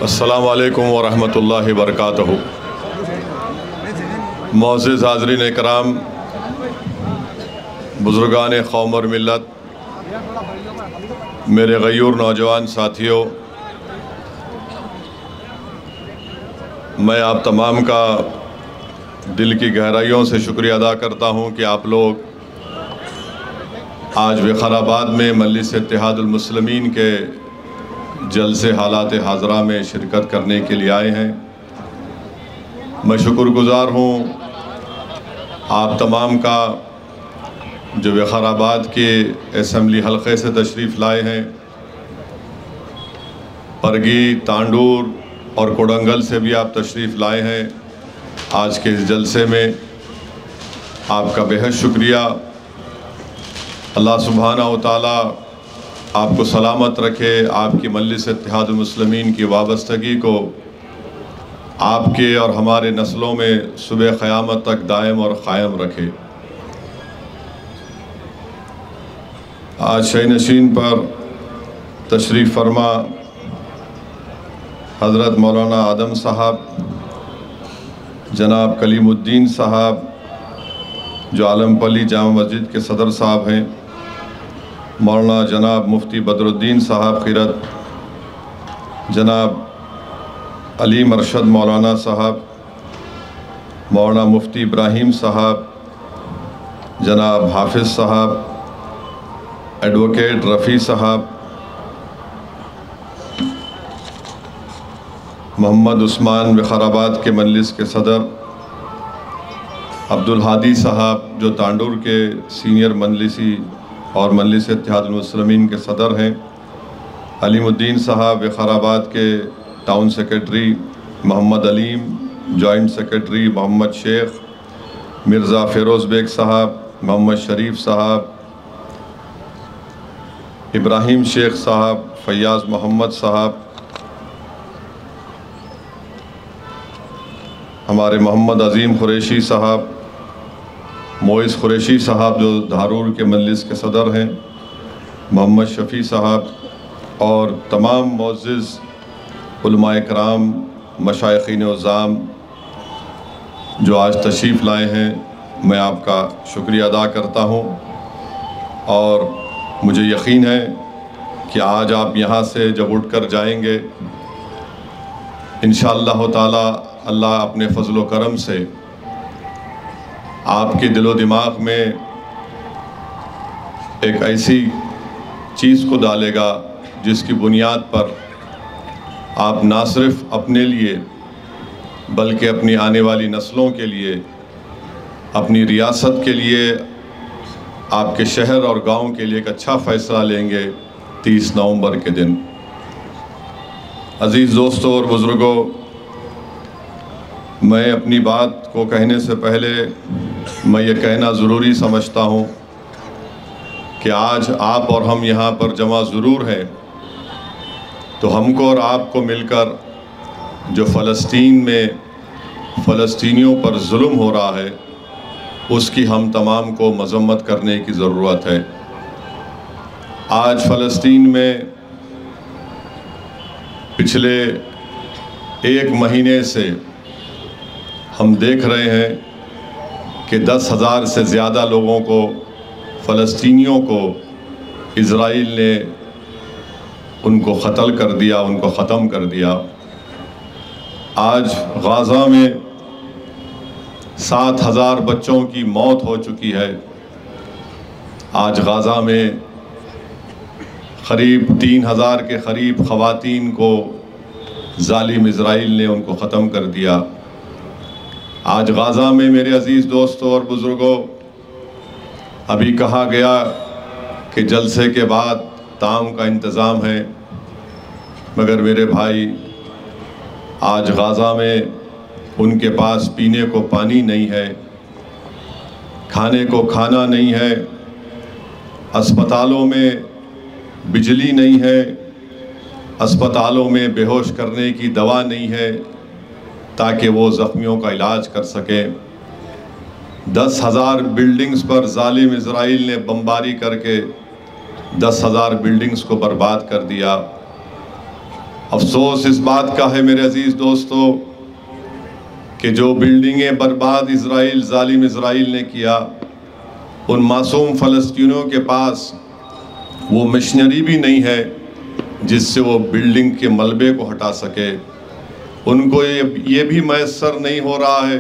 अस्सलामु अलैकुम वरहमतुल्लाहि वबरकातुहू। मोअज़्ज़िज़ हाज़रीन इकराम, बुज़ुर्गान कौम और मिल्लत, मेरे गयूर नौजवान साथियों, मैं आप तमाम का दिल की गहराइयों से शुक्रिया अदा करता हूँ कि आप लोग आज विकाराबाद में मजलिस इत्तेहादुल मुस्लिमीन के जलसे हालात हाज़रा में शिरकत करने के लिए आए हैं। मैं शुक्रगुज़ार हूँ आप तमाम का जो विकाराबाद के असम्बली हल्के से तशरीफ़ लाए हैं। परगी, तांडूर और कोडंगल से भी आप तशरीफ़ लाए हैं। आज के इस जलसे में आपका बेहद शुक्रिया। अल्लाह सुब्हाना व तआला आपको सलामत रखे, आपकी मजलिस इत्तेहादुल मुस्लिमीन की वाबस्तगी को आपके और हमारे नस्लों में सुबह क़यामत तक दायम और क़ायम रखे। आज शही नशीन पर तशरीफ़ फरमा हज़रत मौलाना आदम साहब, जनाब कलीमुद्दीन साहब जो आलमपली जामा मस्जिद के सदर साहब हैं, मौलाना जनाब मुफ्ती बदरुद्दीन साहब खिरत, जनाब अली मरशद मौलाना साहब, मौलाना मुफ्ती इब्राहिम साहब, जनाब हाफिज़ साहब, एडवोकेट रफ़ी साहब, मोहम्मद उस्मान विकाराबाद के मजलिस के सदर, अब्दुल हादी साहब जो तांडूर के सीनियर मजलिसी और मजलिस इत्तेहादुल मुस्लिमीन के सदर हैं, अलीमुद्दीन साहब विकाराबाद के town secretary, Mohammed Aleem joint secretary, Mohammed Sheikh, Mirza Firoz Baig साहब, मोहम्मद शरीफ साहब, इब्राहिम शेख साहब, फ़याज़ मोहम्मद साहब, हमारे मोहम्मद अज़ीम क़ुरैशी साहब, मोइस क़ुरैशी साहब जो धारूर के मजलिस के सदर हैं, मोहम्मद शफ़ी साहब और तमाम मुअज़्ज़िज़ उलमाए कराम, मशाइख़ीन उज़्ज़ाम जो आज तशरीफ़ लाए हैं, मैं आपका शुक्रिया अदा करता हूँ। और मुझे यकीन है कि आज आप यहाँ से जब उठ कर जाएंगे, इंशाअल्लाह ताला अल्लाह अपने फ़ज़्ल व करम से आपके दिलो दिमाग में एक ऐसी चीज़ को डालेगा जिसकी बुनियाद पर आप ना सिर्फ अपने लिए बल्कि अपनी आने वाली नस्लों के लिए, अपनी रियासत के लिए, आपके शहर और गांव के लिए एक अच्छा फ़ैसला लेंगे 30 नवंबर के दिन। अज़ीज़ दोस्तों और बुज़ुर्गों, मैं अपनी बात को कहने से पहले मैं ये कहना ज़रूरी समझता हूँ कि आज आप और हम यहाँ पर जमा ज़रूर हैं, तो हमको और आपको मिलकर जो फ़लस्तीन में फ़लस्तीनियों पर जुल्म हो रहा है उसकी हम तमाम को मज़म्मत करने की ज़रूरत है। आज फ़लस्तीन में पिछले 1 महीने से हम देख रहे हैं कि 10,000 से ज़्यादा लोगों को, फ़लस्तीनियों को इज़राइल ने उनको क़त्ल कर दिया, उनको ख़त्म कर दिया। आज गाज़ा में 7,000 बच्चों की मौत हो चुकी है। आज गाज़ा में क़रीब 3,000 के क़रीब ख़वातीन को ज़ालिम इज़राइल ने उनको ख़त्म कर दिया। आज गाज़ा में मेरे अज़ीज़ दोस्तों और बुज़ुर्गों, अभी कहा गया कि जलसे के बाद ताम का इंतज़ाम है, मगर मेरे भाई आज गाज़ा में उनके पास पीने को पानी नहीं है, खाने को खाना नहीं है, अस्पतालों में बिजली नहीं है, अस्पतालों में बेहोश करने की दवा नहीं है ताकि वो ज़ख्मियों का इलाज कर सकें। 10,000 बिल्डिंग्स पर ज़ालिम इज़राइल ने बमबारी करके 10,000 बिल्डिंग्स को बर्बाद कर दिया। अफसोस इस बात का है मेरे अजीज़ दोस्तों कि जो बिल्डिंगें बर्बाद इज़राइल जालिम इज़राइल ने किया, उन मासूम फ़लस्तीनियों के पास वो मशीनरी भी नहीं है जिससे वो बिल्डिंग के मलबे को हटा सके। उनको ये भी मैसर नहीं हो रहा है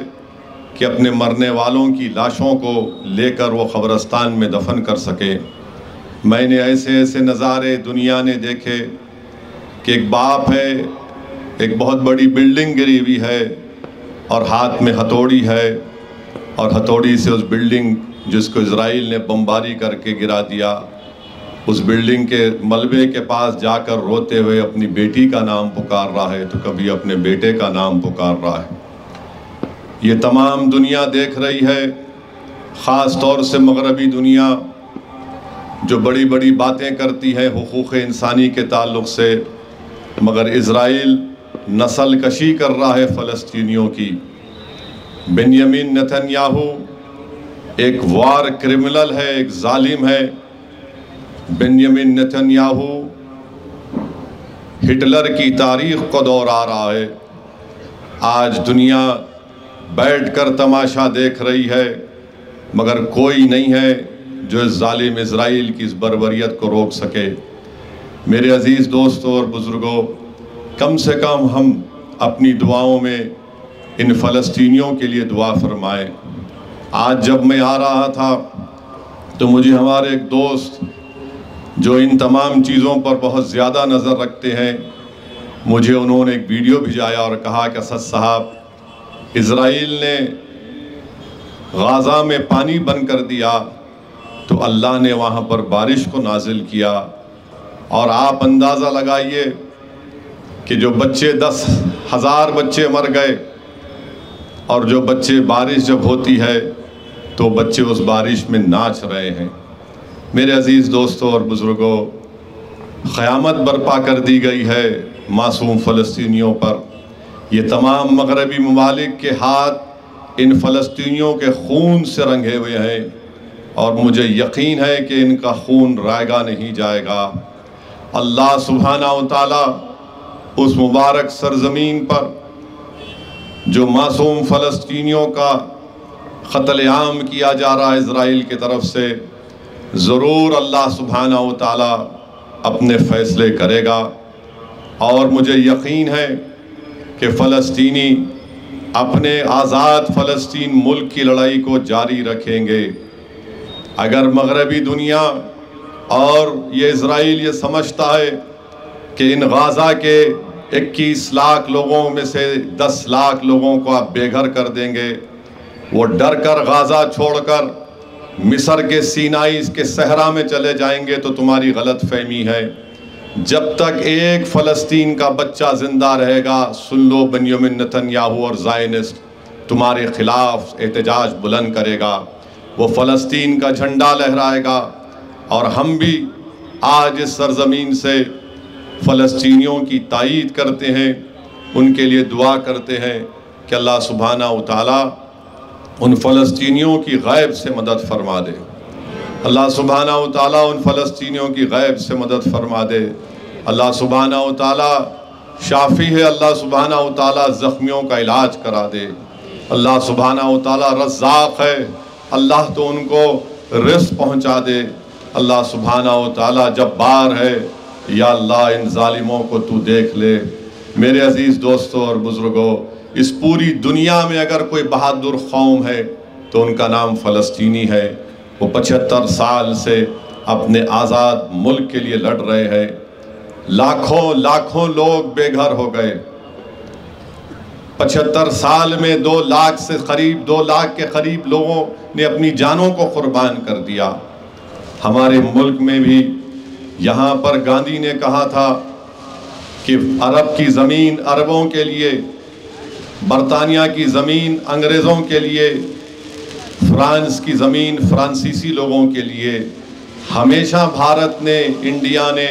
कि अपने मरने वालों की लाशों को लेकर वो क़ब्रिस्तान में दफन कर सके। मैंने ऐसे ऐसे नज़ारे दुनिया ने देखे कि एक बाप है, एक बहुत बड़ी बिल्डिंग गिरी हुई है और हाथ में हथौड़ी है और हथौड़ी से उस बिल्डिंग जिसको इज़राइल ने बमबारी करके गिरा दिया, उस बिल्डिंग के मलबे के पास जाकर रोते हुए अपनी बेटी का नाम पुकार रहा है तो कभी अपने बेटे का नाम पुकार रहा है। ये तमाम दुनिया देख रही है, ख़ास तौर से मगरबी दुनिया जो बड़ी बड़ी बातें करती है हुकूक़ इंसानी के ताल्लुक़ से, मगर इज़राइल नस्ल कशी कर रहा है फ़लस्तीनियों की। बेंयामिन नेतन्याहू एक वार क्रिमिनल है, एक जालिम है। बेंयामिन नेतन्याहू हिटलर की तारीख़ को दोहरा रहा है। आज दुनिया बैठकर तमाशा देख रही है, मगर कोई नहीं है जो इस जालिम इज़राइल की इस बर्बरियत को रोक सके। मेरे अज़ीज़ दोस्तों और बुज़ुर्गों, कम से कम हम अपनी दुआओं में इन फ़लस्तीनियों के लिए दुआ फरमाएं। आज जब मैं आ रहा था तो मुझे हमारे एक दोस्त जो इन तमाम चीज़ों पर बहुत ज़्यादा नज़र रखते हैं, मुझे उन्होंने एक वीडियो भिजाया और कहा कि असद साहब, इज़राइल ने गाज़ा में पानी बंद कर दिया तो अल्लाह ने वहाँ पर बारिश को नाजिल किया, और आप अंदाज़ा लगाइए कि जो बच्चे 10,000 बच्चे मर गए, और जो बच्चे बारिश जब होती है तो बच्चे उस बारिश में नाच रहे हैं। मेरे अज़ीज़ दोस्तों और बुज़ुर्गों, क़यामत बर्पा कर दी गई है मासूम फ़लस्तीनियों पर। ये तमाम मगरबी ममालिक के हाथ इन फ़लस्तीनियों के खून से रंगे हुए हैं और मुझे यकीन है कि इनका खून रायगा नहीं जाएगा। अल्लाह सुब्हानहू व तआला उस मुबारक सरज़मीन पर जो मासूम फ़लस्तीनियों का क़त्ल-ए-आम किया जा रहा है इज़राइल की तरफ से, ज़रूर अल्लाह सुब्हानहू व तआला अपने फ़ैसले करेगा। और मुझे यकीन है कि फ़लस्तीनी अपने आज़ाद फ़लस्तीन मुल्क की लड़ाई को जारी रखेंगे। अगर मगरबी दुनिया और ये इज़राइल ये समझता है कि इन गाज़ा के 21 लाख लोगों में से 10 लाख लोगों को आप बेघर कर देंगे, वो डर कर गाज़ा छोड़कर मिस्र के सीनाई के सहरा में चले जाएंगे, तो तुम्हारी गलत फहमी है। जब तक एक फ़लस्तीन का बच्चा ज़िंदा रहेगा, सुन लो, बेंयामिन नेतन्याहू और ज़ायनिस्ट तुम्हारे ख़िलाफ़ एहतजाज बुलंद करेगा, वो फ़लस्तीन का झंडा लहराएगा। और हम भी आज इस सरज़मीन से फ़लस्तीनियों की तायीद करते हैं, उनके लिए दुआ करते हैं कि अल्लाह सुब्हानहू व तआला उन फ़लस्तीनियों की गैब से मदद फ़रमा दे। अल्लाह सुब्हानहू व तआला उन फ़लस्तीनियों की गैब से मदद फ़रमा दे। अल्लाह सुब्हानहू व तआला शाफ़ी है, अल्लाह सुब्हानहू व तआला ज़ख्मियों का इलाज करा दे। अल्लाह सुब्हानहू व तआला रज़्ज़ाक़ है, अल्लाह तो उनको रिज़्क़ पहुँचा दे। अल्लाह सुब्हानहू व तआला जब्बार है, या अल्लाह इन ज़ालिमों को तू देख ले। मेरे अज़ीज़ दोस्तों और बुज़ुर्गों, इस पूरी दुनिया में अगर कोई बहादुर कौम है तो उनका नाम फ़लस्तीनी है। वो 75 साल से अपने आज़ाद मुल्क के लिए लड़ रहे हैं। लाखों लाखों लोग बेघर हो गए। 75 साल में 2 लाख से करीब 2 लाख के करीब लोगों ने अपनी जानों को कुर्बान कर दिया। हमारे मुल्क में भी यहाँ पर गांधी ने कहा था कि अरब की ज़मीन अरबों के लिए, बरतानिया की ज़मीन अंग्रेज़ों के लिए, फ्रांस की ज़मीन फ्रांसीसी लोगों के लिए। हमेशा भारत ने, इंडिया ने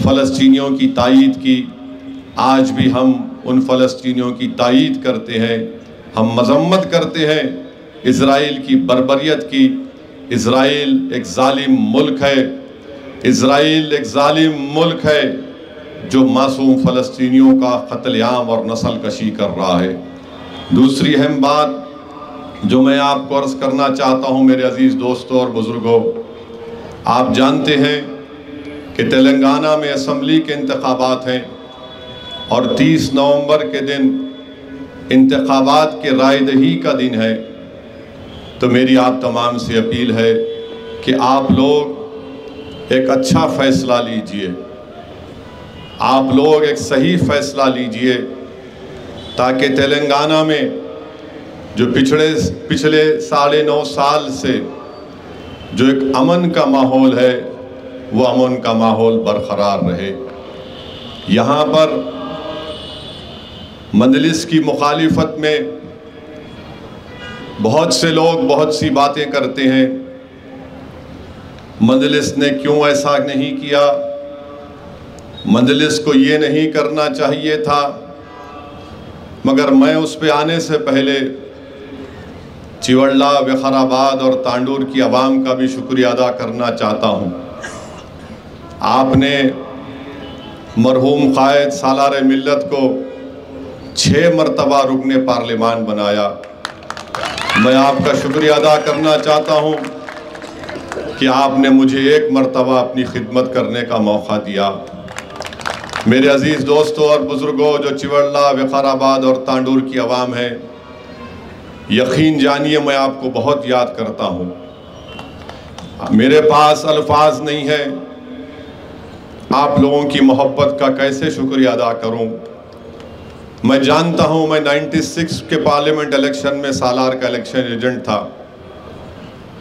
फ़लस्तीनियों की तायीद की। आज भी हम उन फ़लस्तीनियों की तायीद करते हैं। हम मज़म्मत करते हैं इज़राइल की बर्बरियत की। इज़राइल एक ज़ालिम मुल्क है, इज़राइल एक ज़ालिम मुल्क है जो मासूम फ़लस्तीनियों का क़त्ल-ए-आम और नस्ल कशी कर रहा है। दूसरी अहम बात जो मैं आपको अर्ज़ करना चाहता हूँ मेरे अज़ीज़ दोस्तों और बुज़ुर्गों, आप जानते हैं कि तेलंगाना में असम्बली के इंतख़ाबात हैं और 30 नवंबर के दिन इंतख़ाबात के रायदही का दिन है। तो मेरी आप तमाम से अपील है कि आप लोग एक अच्छा फ़ैसला लीजिए, आप लोग एक सही फ़ैसला लीजिए, ताकि तेलंगाना में जो पिछले 9.5 साल से जो एक अमन का माहौल है वो अमन का माहौल बरकरार रहे। यहाँ पर मजलिस की मुखालिफत में बहुत से लोग बहुत सी बातें करते हैं। मजलिस ने क्यों ऐसा नहीं किया, मजलिस को ये नहीं करना चाहिए था, मगर मैं उस पे आने से पहले चिवड़ला, विकाराबाद और तांडूर की आवाम का भी शुक्रिया अदा करना चाहता हूँ। आपने मरहूम कायद सालार मिल्लत को 6 मरतबा रुकने पार्लिमान बनाया। मैं आपका शुक्रिया अदा करना चाहता हूँ कि आपने मुझे 1 मरतबा अपनी खिदमत करने का मौका दिया। मेरे अज़ीज़ दोस्तों और बुज़ुर्गों, जो चिवड़ला, विकाराबाद और तांडूर की आवाम है, यकीन जानिए मैं आपको बहुत याद करता हूँ। मेरे पास अल्फाज नहीं है, आप लोगों की मोहब्बत का कैसे शुक्रिया अदा करूँ। मैं जानता हूँ मैं 96 के पार्लियामेंट इलेक्शन में सालार का इलेक्शन एजेंट था,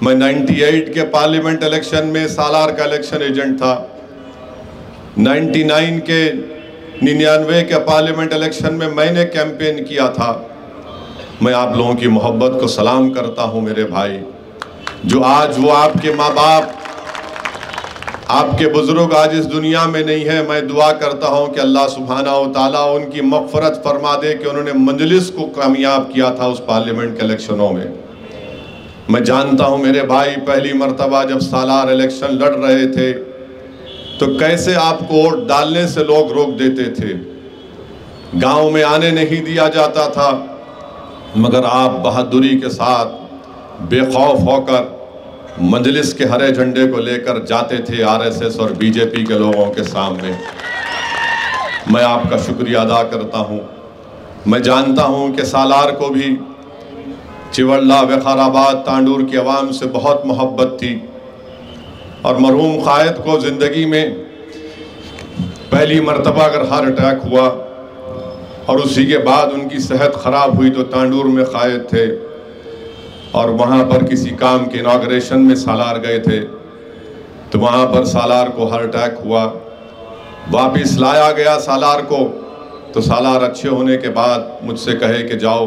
मैं 98 के पार्लियामेंट इलेक्शन में सालार का इलेक्शन एजेंट था, 99 के 99 के पार्लियामेंट इलेक्शन में मैंने कैंपेन किया था। मैं आप लोगों की मोहब्बत को सलाम करता हूं मेरे भाई, जो आज वो आपके माँ बाप, आपके बुजुर्ग आज इस दुनिया में नहीं है। मैं दुआ करता हूं कि अल्लाह सुब्हाना व तआला उनकी मग़फ़िरत फरमा दे कि उन्होंने मजलिस को कामयाब किया था उस पार्लियामेंट के इलेक्शनों में। मैं जानता हूं मेरे भाई, पहली मरतबा जब सालार इलेक्शन लड़ रहे थे तो कैसे आपको वोट डालने से लोग रोक देते थे, गांव में आने नहीं दिया जाता था, मगर आप बहादुरी के साथ बेखौफ होकर मजलिस के हरे झंडे को लेकर जाते थे आरएसएस और बीजेपी के लोगों के सामने। मैं आपका शुक्रिया अदा करता हूं। मैं जानता हूं कि सालार को भी चिवड़ला, विकाराबाद, तांडूर की आवाम से बहुत मोहब्बत थी और मरहूम कायद को ज़िंदगी में पहली मरतबा अगर हार्ट अटैक हुआ और उसी के बाद उनकी सेहत ख़राब हुई तो तांडूर में कायद थे और वहाँ पर किसी काम के इनाग्रेशन में सालार गए थे, तो वहाँ पर सालार को हार्ट अटैक हुआ, वापस लाया गया सालार को। तो सालार अच्छे होने के बाद मुझसे कहे कि जाओ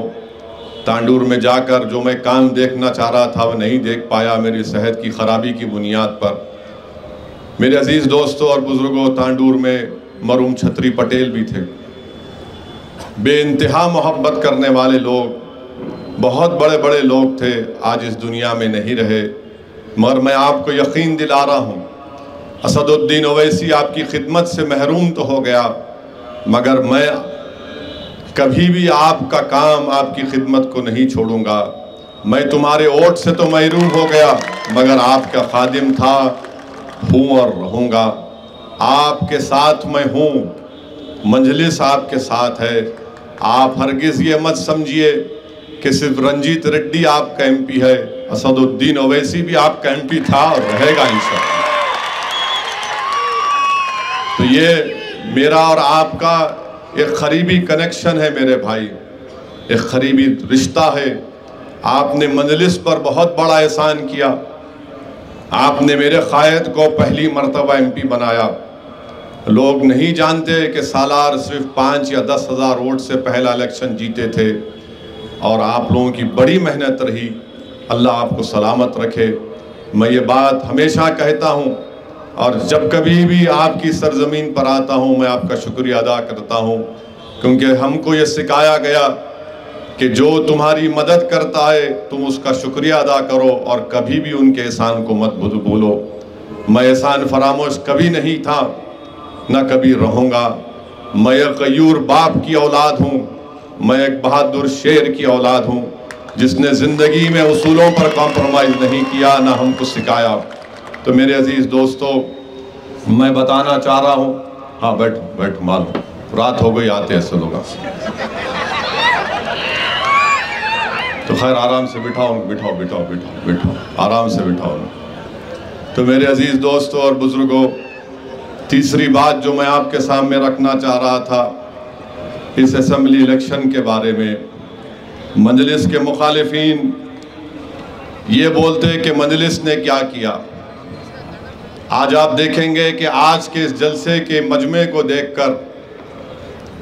तांडूर में जाकर जो मैं काम देखना चाह रहा था वो नहीं देख पाया मेरी सेहत की ख़राबी की बुनियाद पर। मेरे अज़ीज़ दोस्तों और बुज़ुर्गों, तांडूर में मरहूम छतरी पटेल भी थे, बेइंतहा मोहब्बत करने वाले लोग, बहुत बड़े बड़े लोग थे, आज इस दुनिया में नहीं रहे। मगर मैं आपको यकीन दिला रहा हूँ, असदुद्दीन ओवैसी आपकी खिदमत से महरूम तो हो गया, मगर मैं कभी भी आपका काम, आपकी खिदमत को नहीं छोड़ूंगा। मैं तुम्हारे वोट से तो महरूम हो गया, मगर आपका खादिम था, हूँ और रहूँगा। आपके साथ मैं हूँ, मजलिस आपके साथ है। आप हरगिज़ ये मत समझिए कि सिर्फ रंजीत रेड्डी आपका एमपी है, असदुद्दीन ओवैसी भी आपका एमपी था और रहेगा इंशाअल्लाह। तो ये मेरा और आपका एक करीबी कनेक्शन है मेरे भाई, एक करीबी रिश्ता है। आपने मजलिस पर बहुत बड़ा एहसान किया, आपने मेरे कायद को पहली मरतबा एमपी बनाया। लोग नहीं जानते कि सालार सिर्फ 5 या 10 हज़ार वोट से पहला इलेक्शन जीते थे और आप लोगों की बड़ी मेहनत रही। अल्लाह आपको सलामत रखे। मैं ये बात हमेशा कहता हूँ और जब कभी भी आपकी सरजमीन पर आता हूँ मैं आपका शुक्रिया अदा करता हूँ, क्योंकि हमको ये सिखाया गया कि जो तुम्हारी मदद करता है तुम उसका शुक्रिया अदा करो और कभी भी उनके एहसान को मत भूलो। मैं एहसान फरामोश कभी नहीं था, ना कभी रहूँगा। मैं एक गयूर बाप की औलाद हूँ, मैं एक बहादुर शेर की औलाद हूँ जिसने ज़िंदगी में उसूलों पर कॉम्प्रोमाइज़ नहीं किया, ना हमको सिखाया। तो मेरे अजीज़ दोस्तों, मैं बताना चाह रहा हूँ, हाँ बैठ बैठ, मालूम रात हो गई, आते ऐसे लोग। तो खैर आराम से बिठाओ, बिठाओ बिठाओ बिठाओ बिठाओ, आराम से बिठाओ। तो मेरे अजीज़ दोस्तों और बुज़ुर्गों, तीसरी बात जो मैं आपके सामने रखना चाह रहा था इस असेंबली इलेक्शन के बारे में, मजलिस के मुखालिफिन ये बोलते कि मजलिस ने क्या किया। आज आप देखेंगे कि आज के इस जलसे के मजमे को देखकर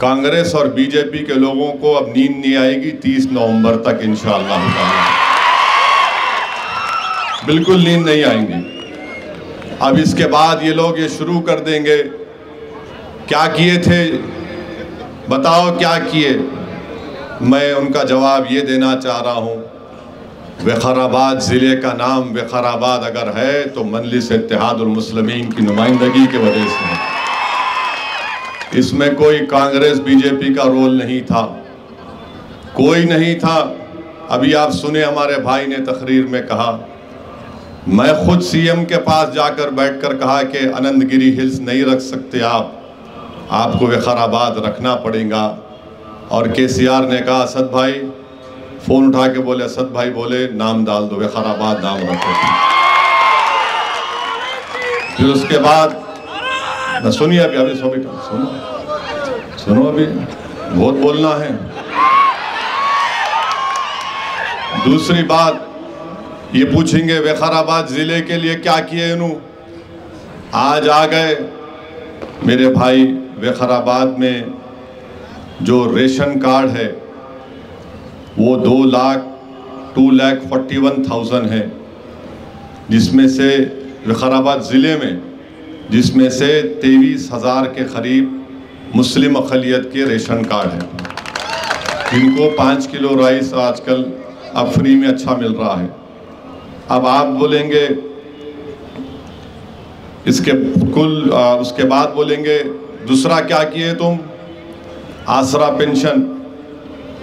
कांग्रेस और बीजेपी के लोगों को अब नींद नहीं आएगी 30 नवंबर तक इंशाअल्लाह ताला, बिल्कुल नींद नहीं आएंगी। अब इसके बाद ये लोग ये शुरू कर देंगे, क्या किए थे बताओ क्या किए। मैं उनका जवाब ये देना चाह रहा हूँ, विकाराबाद ज़िले का नाम विकाराबाद अगर है तो मजलिस इत्तेहादुल मुस्लिमीन की नुमाइंदगी की वजह से है। इसमें कोई कांग्रेस बीजेपी का रोल नहीं था, कोई नहीं था। अभी आप सुने हमारे भाई ने तकरीर में कहा, मैं खुद सीएम के पास जाकर बैठकर कहा कि आनंदगिरी हिल्स नहीं रख सकते आपको विकाराबाद रखना पड़ेगा। और केसीआर ने कहा, असद भाई फ़ोन उठा के बोले, असद भाई बोले नाम डाल दो, विकाराबाद नाम रखो। फिर उसके बाद सुनिए, अभी सुनो अभी बहुत बोलना है। दूसरी बात ये पूछेंगे विकाराबाद ज़िले के लिए क्या किए इन्हों। आज आ गए मेरे भाई, विकाराबाद में जो रेशन कार्ड है वो 2,41,000 है, जिसमें से विकाराबाद ज़िले में जिसमें से 23,000 के करीब मुस्लिम अक़लियत के रेशन कार्ड हैं, जिनको 5 किलो राइस आजकल अब फ्री में अच्छा मिल रहा है। अब आप बोलेंगे इसके उसके बाद बोलेंगे दूसरा क्या किए तुम, आसरा पेंशन।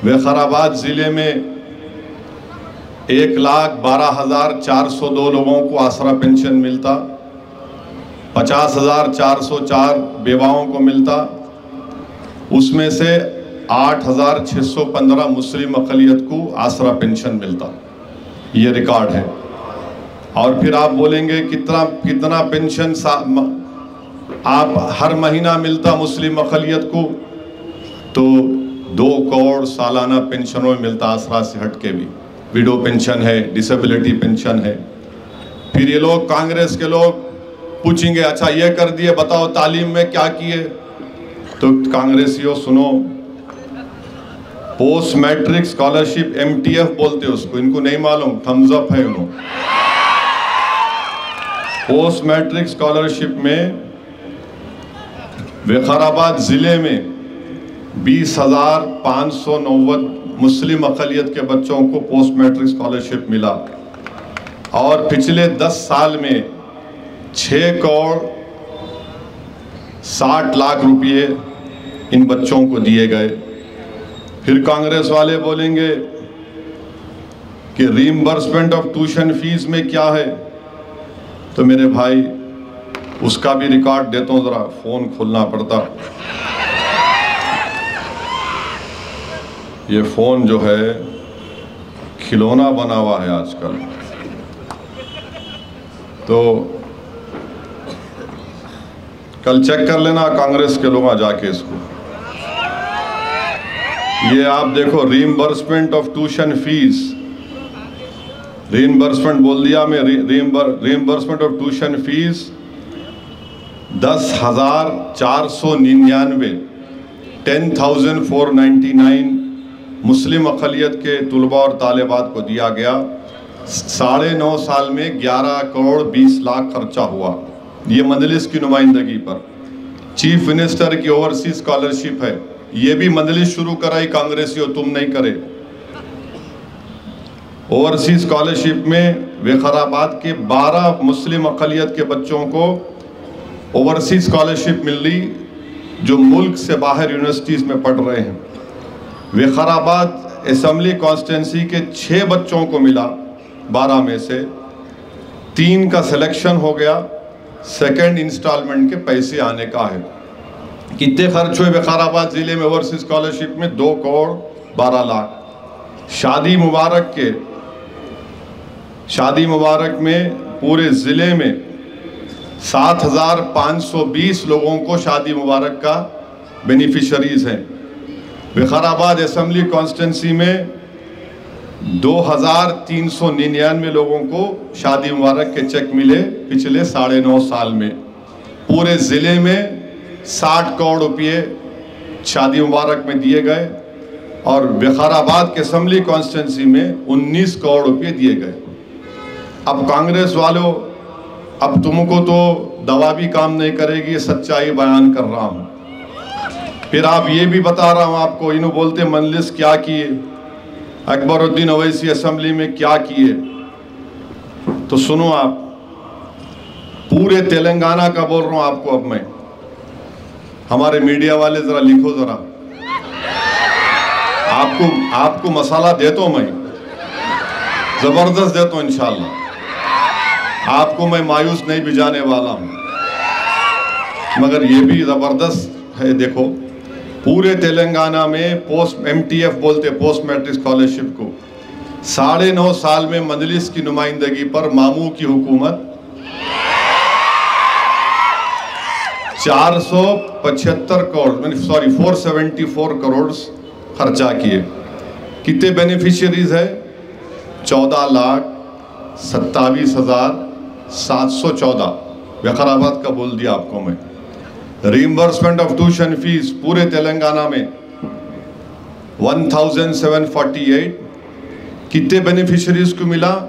विकाराबाद ज़िले में 1,12,402 लोगों को आसरा पेंशन मिलता, 50,404 बेवाओं को मिलता, उसमें से 8,615 मुस्लिम अक़लियत को आसरा पेंशन मिलता। ये रिकॉर्ड है। और फिर आप बोलेंगे कितना पेंशन आप हर महीना मिलता मुस्लिम अक़लियत को, तो 2 करोड़ सालाना पेंशनों में मिलता, आसरा से हट के भी। विडो पेंशन है, डिसेबिलिटी पेंशन है। फिर ये लोग कांग्रेस के लोग पूछेंगे, अच्छा ये कर दिए, बताओ तालीम में क्या किए। तो कांग्रेसियों सुनो, पोस्ट मैट्रिक स्कॉलरशिप MTF बोलते उसको, इनको नहीं मालूम, थम्स अप है उन्होंने। पोस्ट मैट्रिक स्कॉलरशिप में विकाराबाद ज़िले में 20,590 मुस्लिम अक़लियत के बच्चों को पोस्ट मैट्रिक स्कॉलरशिप मिला। और पिछले 10 साल में 6 करोड़ 60 लाख रुपये इन बच्चों को दिए गए। फिर कांग्रेस वाले बोलेंगे कि रीइंबर्समेंट ऑफ ट्यूशन फीस में क्या है। तो मेरे भाई उसका भी रिकॉर्ड देता हूँ, ज़रा फ़ोन खोलना पड़ता। ये फ़ोन जो है खिलौना बना हुआ है आजकल, तो कल चेक कर लेना कांग्रेस के लोग जाके इसको। ये आप देखो, reimbursement of tuition fees, reimbursement बोल दिया मैं, रीइंबर्समेंट ऑफ ट्यूशन फीस 10,499 10,499 मुस्लिम अक़लियत के तुलबा और तालिबात को दिया गया। 9.5 साल में 11 करोड़ 20 लाख खर्चा हुआ। ये मजलिस की नुमाइंदगी पर। चीफ मिनिस्टर की ओवरसीज स्कॉलरशिप है, ये भी मजलिस शुरू कराई कांग्रेसियों, तुम नहीं करे। ओवरसीज स्कॉलरशिप में विकाराबाद के 12 मुस्लिम अक़लियत के बच्चों को ओवरसीज स्कॉलरशिप मिल रही, जो मुल्क से बाहर यूनिवर्सिटीज़ में पढ़ रहे हैं। विकाराबाद असम्बली कॉन्स्टिट्यूंसी के 6 बच्चों को मिला, 12 में से 3 का सिलेक्शन हो गया, सेकंड इंस्टॉलमेंट के पैसे आने का है। कितने खर्च हुए विकाराबाद ज़िले में ओवरसीज स्कॉलरशिप में? 2 करोड़ 12 लाख। शादी मुबारक में पूरे ज़िले में 7,520 लोगों को शादी मुबारक का बेनिफिशरीज़ हैं। विकाराबाद असम्बली कॉन्स्टिट्यूंसी में 2,399 लोगों को शादी मुबारक के चेक मिले पिछले 9.5 साल में। पूरे ज़िले में 60 करोड़ रुपये शादी मुबारक में दिए गए और विकाराबाद के असम्बली कॉन्स्टिट्यूंसी में 19 करोड़ रुपये दिए गए। अब कांग्रेस वालों, अब तुमको तो दवा भी काम नहीं करेगी, सच्चाई बयान कर रहा हूँ। फिर आप ये भी बता रहा हूँ आपको, इन्हों बोलते मजलिस क्या किए, अकबरुद्दीन ओवैसी असम्बली में क्या किए। तो सुनो आप, पूरे तेलंगाना का बोल रहा हूँ आपको। अब मैं, हमारे मीडिया वाले ज़रा लिखो, ज़रा आपको मसाला देता हूँ मैं, ज़बरदस्त देता हूँ इंशाल्लाह। आपको मैं मायूस नहीं भिजाने वाला हूँ, मगर ये भी ज़बरदस्त है। देखो, पूरे तेलंगाना में पोस्ट MTF बोलते पोस्ट मैट्रिक स्कॉलरशिप को 9.5 साल में मजलिस की नुमाइंदगी पर मामू की हुकूमत 474 करोड़ खर्चा किए। कितने बेनिफिशियरीज है? 14,27,714। विकाराबाद का बोल दिया आपको मैं। रीइंबर्समेंट ऑफ ट्यूशन फीस पूरे तेलंगाना में 1,748। कितने बेनिफिशियरीज को मिला?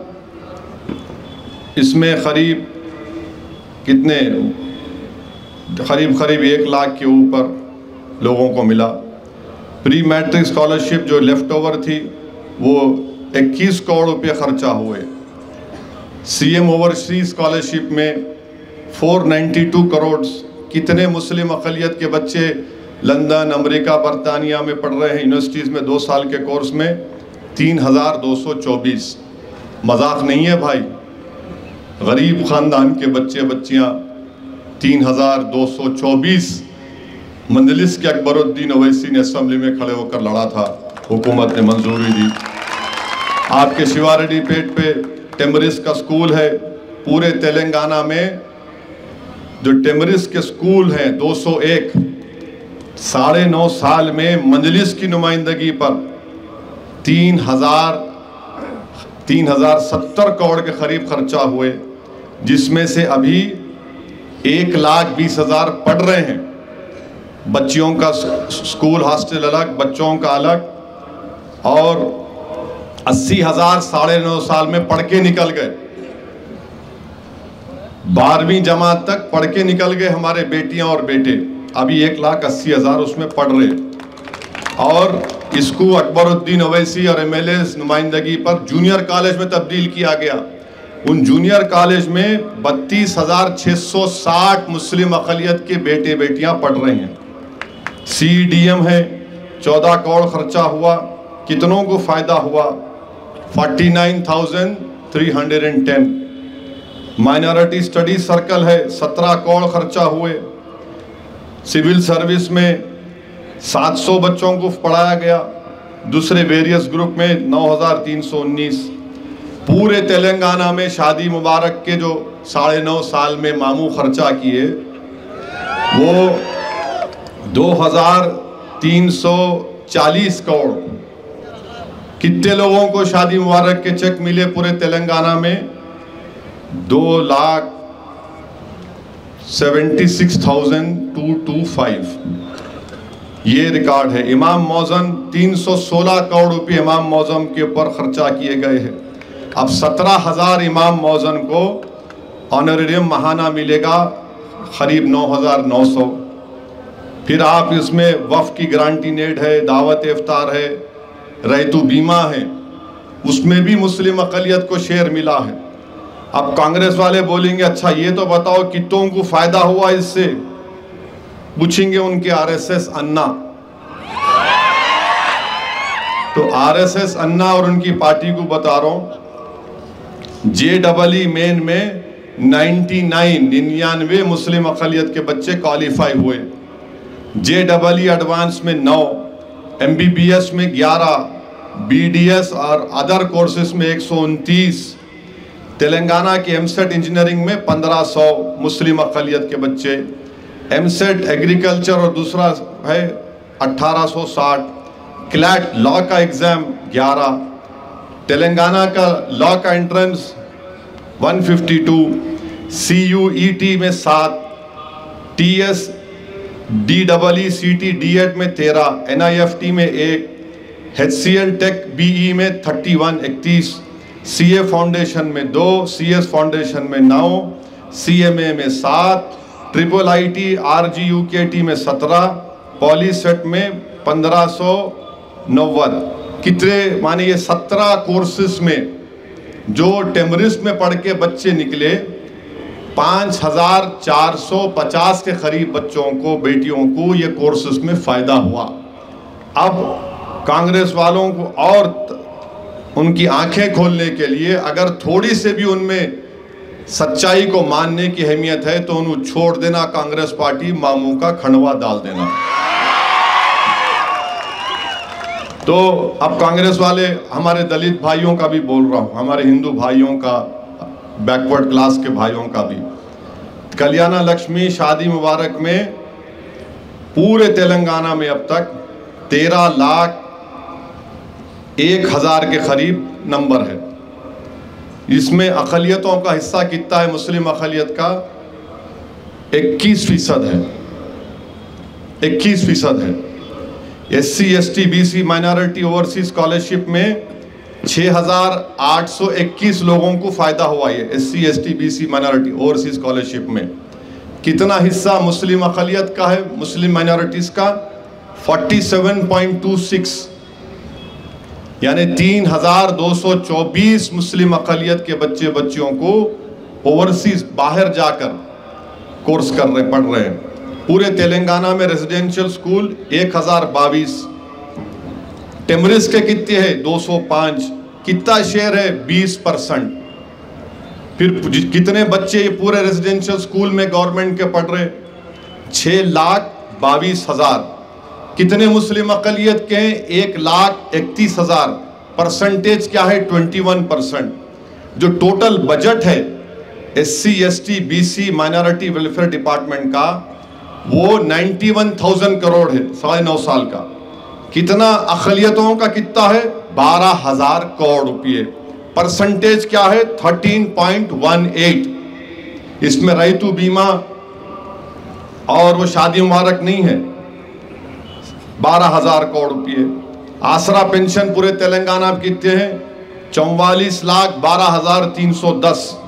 इसमें करीब 1 लाख के ऊपर लोगों को मिला। प्री मैट्रिक स्कॉलरशिप जो लेफ्ट ओवर थी वो 21 करोड़ रुपये खर्चा हुए। CM ओवरसीज स्कॉलरशिप में 492 करोड़। कितने मुस्लिम अक़लियत के बच्चे लंदन, अमेरिका, बरतानिया में पढ़ रहे हैं यूनिवर्सिटीज़ में 2 साल के कोर्स में? 3,224। मजाक नहीं है भाई, गरीब ख़ानदान के बच्चे बच्चियाँ 3,224 मजलिस के अकबरुद्दीन ओवैसी ने असम्बली में खड़े होकर लड़ा था, हुकूमत ने मंजूरी दी। आपके शिवारेड्डी पेट पे टेमरिस का स्कूल है। पूरे तेलंगाना में जो टेमरिस के स्कूल हैं 201, 9.5 साल में मजलिस की नुमाइंदगी पर 3,070 करोड़ के करीब खर्चा हुए, जिसमें से अभी 1,20,000 पढ़ रहे हैं। बच्चियों का स्कूल हॉस्टल अलग, बच्चों का अलग, और 80,000 9.5 साल में पढ़ के निकल गए। 12वीं जमात तक पढ़ के निकल गए हमारे बेटियां और बेटे। अभी 1,80,000 उसमें पढ़ रहे। और इसको अकबरुद्दीन ओवैसी और MLAs नुमाइंदगी पर जूनियर कॉलेज में तब्दील किया गया। उन जूनियर कॉलेज में 32,660 मुस्लिम अक़लियत के बेटे बेटियां पढ़ रहे हैं। CDM है, 14 करोड़ खर्चा हुआ। कितनों को फ़ायदा हुआ? 49,310। माइनॉरिटी स्टडी सर्कल है, 17 करोड़ खर्चा हुए। सिविल सर्विस में 700 बच्चों को पढ़ाया गया। दूसरे वेरियस ग्रुप में 9,319। पूरे तेलंगाना में शादी मुबारक के जो 9.5 साल में मामू खर्चा किए वो 2,340 करोड़। कितने लोगों को शादी मुबारक के चेक मिले पूरे तेलंगाना में? 2,76,225। ये रिकॉर्ड है। इमाम मौज़म 316 करोड़ रुपये इमाम मौज़म के ऊपर खर्चा किए गए हैं। अब 17,000 इमाम मौज़म को ऑनरेरियम महाना मिलेगा, करीब 9,900। फिर आप इसमें वफ़ की गारंटी नेट है, दावत इफ्तार है, रैतु बीमा है, उसमें भी मुस्लिम अक़लियत को शेयर मिला है। अब कांग्रेस वाले बोलेंगे अच्छा ये तो बताओ कितनों को फ़ायदा हुआ इससे? पूछेंगे उनके आरएसएस अन्ना, तो आरएसएस अन्ना और उनकी पार्टी को बता रहा हूं, JEE मेन में 99 मुस्लिम अक़लियत के बच्चे क्वालिफाई हुए, JEE एडवांस में 9, MBBS में 11, BDS और अदर कोर्सेज में 129, तेलंगाना की एमसेट इंजीनियरिंग में 1500 मुस्लिम अक़लियत के बच्चे, एमसेट एग्रीकल्चर और दूसरा है 1860, क्लैट लॉ का एग्ज़ाम 11, तेलंगाना का लॉ का एंट्रेंस 152, CUET में 7, TS DEE CT DET में 13, NIFT में 1, HCL टेक BE में 31 CA फाउंडेशन में 2, CS फाउंडेशन में 9, CMA में 7, IIIT RGUKT में 17, पॉलीसेट में 1590। कितने माने ये 17 कोर्सेज में जो टेमरिस्ट में पढ़ के बच्चे निकले, 5450 के करीब बच्चों को, बेटियों को ये कोर्सेज में फ़ायदा हुआ। अब कांग्रेस वालों को और उनकी आंखें खोलने के लिए अगर थोड़ी से भी उनमें सच्चाई को मानने की अहमियत है तो उन्हें छोड़ देना, कांग्रेस पार्टी मामू का खंडवा डाल देना। तो अब कांग्रेस वाले, हमारे दलित भाइयों का भी बोल रहा हूं, हमारे हिंदू भाइयों का, बैकवर्ड क्लास के भाइयों का भी, कल्याण लक्ष्मी शादी मुबारक में पूरे तेलंगाना में अब तक 13,01,000 के करीब नंबर है। इसमें अक़लियतों का हिस्सा कितना है? मुस्लिम अक़लियत का 21% है, 21% है। SC ST BC minority overseas scholarship में 6,821 लोगों को फ़ायदा हुआ है। SC ST BC minority overseas scholarship में कितना हिस्सा मुस्लिम अक़लियत का है? मुस्लिम माइनॉरिटीज़ का 47.26, यानी 3,224 मुस्लिम अक़लियत के बच्चे बच्चियों को ओवरसीज बाहर जाकर कोर्स कर रहे, पढ़ रहे हैं। पूरे तेलंगाना में रेजिडेंशियल स्कूल 1022, टेमरिस के कितने हैं? 205। कितना शेयर है? 20%। फिर कितने बच्चे ये पूरे रेजिडेंशियल स्कूल में गवर्नमेंट के पढ़ रहे? 6,22,000। कितने मुस्लिम अक़लियत के हैं? 1,31,000। परसेंटेज क्या है? 21%। जो टोटल बजट है SC ST BC minority welfare department का, वो 91,000 करोड़ है 9.5 साल का। कितना अक़लियतों का कितना है? 12,000 करोड़ रुपये। परसेंटेज क्या है? 13.18। इसमें रईतु बीमा और वो शादी मुबारक नहीं है, 12,000 करोड़ रुपये। आसरा पेंशन पूरे तेलंगाना में कितने हैं? 44,12,310।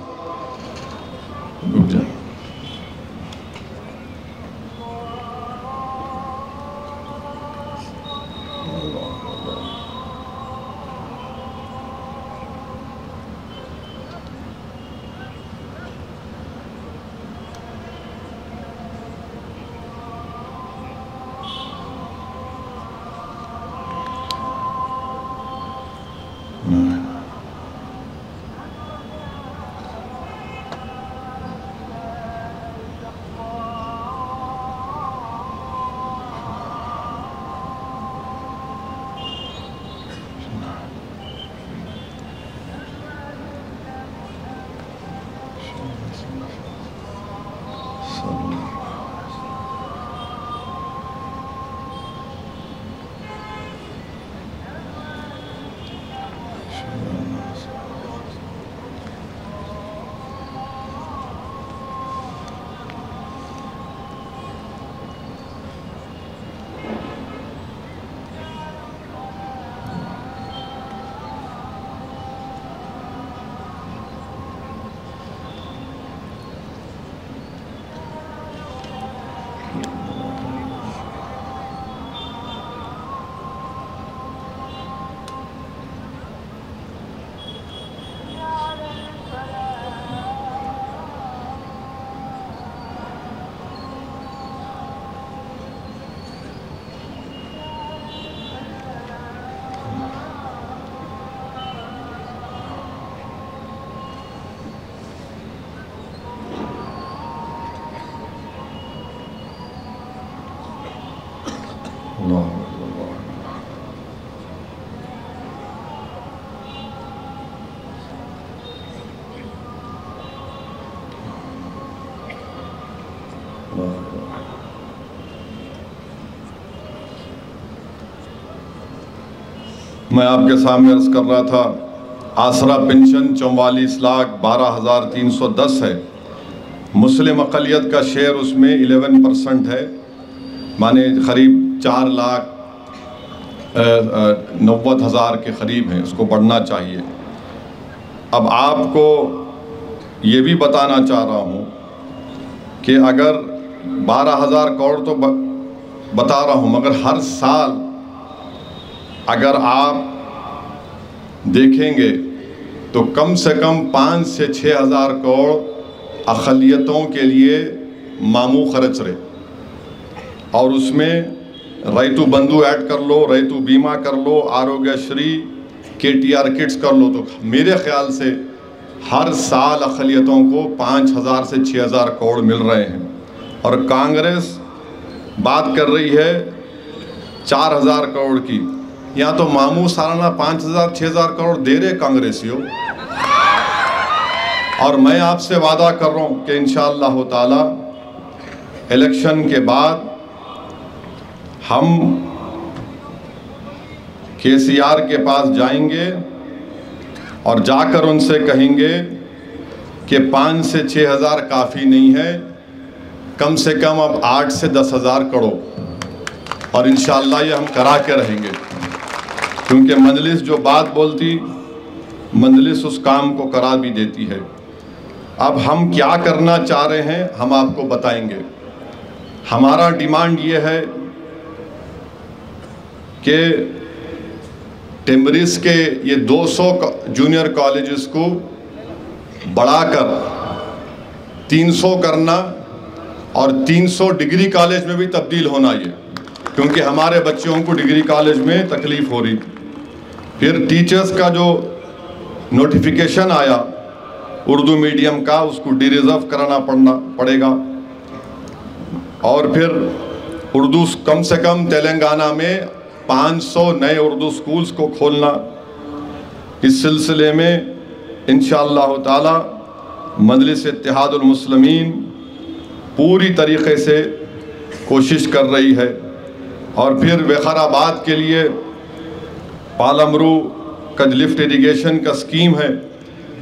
मैं आपके सामने अर्ज कर रहा था, आसरा पेंशन 44,12,310 है। मुस्लिम अक़लियत का शेयर उसमें 11% है, माने करीब 4,90,000 के करीब है। उसको बढ़ना चाहिए। अब आपको ये भी बताना चाह रहा हूँ कि अगर 12,000 करोड़ तो बता रहा हूँ, मगर हर साल अगर आप देखेंगे तो कम से कम 5 से 6,000 करोड़ अक़लियतों के लिए मामू खर्च रहे, और उसमें रैतु बंधु ऐड कर लो, रैतु बीमा कर लो, आरोग्यश्री, KTR किट्स कर लो, तो मेरे ख्याल से हर साल अक़लियतों को 5,000 से 6,000 करोड़ मिल रहे हैं। और कांग्रेस बात कर रही है 4,000 करोड़ की। यहाँ तो मामू सालाना 5,000 6,000 करोड़ दे रहे कांग्रेसियों। और मैं आपसे वादा कर रहा हूँ कि इंशाअल्लाह ताला इलेक्शन के बाद हम KCR के पास जाएंगे और जाकर उनसे कहेंगे कि 5 से 6,000 काफ़ी नहीं है, कम से कम अब 8 से 10,000 करोड़, और इंशाअल्लाह ये हम करा के रहेंगे। क्योंकि मजलिस जो बात बोलती, मजलिस उस काम को करा भी देती है। अब हम क्या करना चाह रहे हैं हम आपको बताएंगे। हमारा डिमांड ये है कि टिम्बरिस के ये 200 जूनियर कॉलेजेस को बढ़ाकर 300 करना और 300 डिग्री कॉलेज में भी तब्दील होना, ये क्योंकि हमारे बच्चों को डिग्री कॉलेज में तकलीफ़ हो रही थी। फिर टीचर्स का जो नोटिफिकेशन आया उर्दू मीडियम का, उसको डिरिजर्व कराना पड़ेगा। और फिर उर्दू कम से कम तेलंगाना में 500 नए उर्दू स्कूल्स को खोलना। इस सिलसिले में इंशाअल्लाह ताला मजलिस इत्तेहादुल मुस्लिमीन पूरी तरीक़े से कोशिश कर रही है। और फिर विकाराबाद के लिए पालमरू का लिफ्ट इरिगेशन का स्कीम है।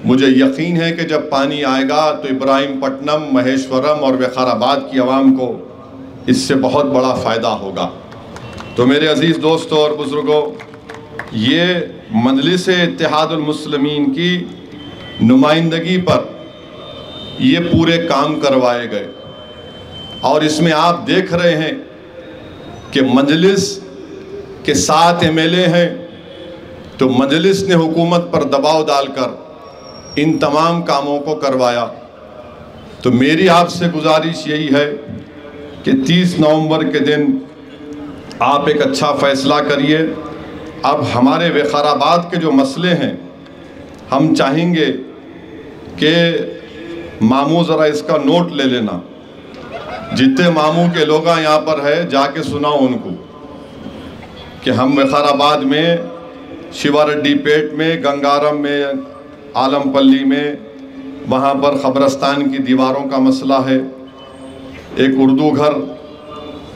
मुझे यकीन है कि जब पानी आएगा तो इब्राहिमपट्टनम, महेश्वरम और विकाराबाद की आवाम को इससे बहुत बड़ा फ़ायदा होगा। तो मेरे अज़ीज़ दोस्तों और बुज़ुर्गों, ये मजलिस इत्तेहादुल मुस्लिमीन की नुमाइंदगी पर ये पूरे काम करवाए गए। और इसमें आप देख रहे हैं कि मजलिस के 7 MLA हैं, तो मजलिस ने हुकूमत पर दबाव डालकर इन तमाम कामों को करवाया। तो मेरी आपसे गुजारिश यही है कि 30 नवंबर के दिन आप एक अच्छा फ़ैसला करिए। अब हमारे विकाराबाद के जो मसले हैं, हम चाहेंगे कि मामू ज़रा इसका नोट ले लेना। जितने मामू के लोग यहाँ पर है जाके सुनाओ उनको कि हम विकाराबाद में, शिवारेड्डी पेट में, गंगारम में, आलमपल्ली में, वहाँ पर ख़बरस्तान की दीवारों का मसला है। एक उर्दू घर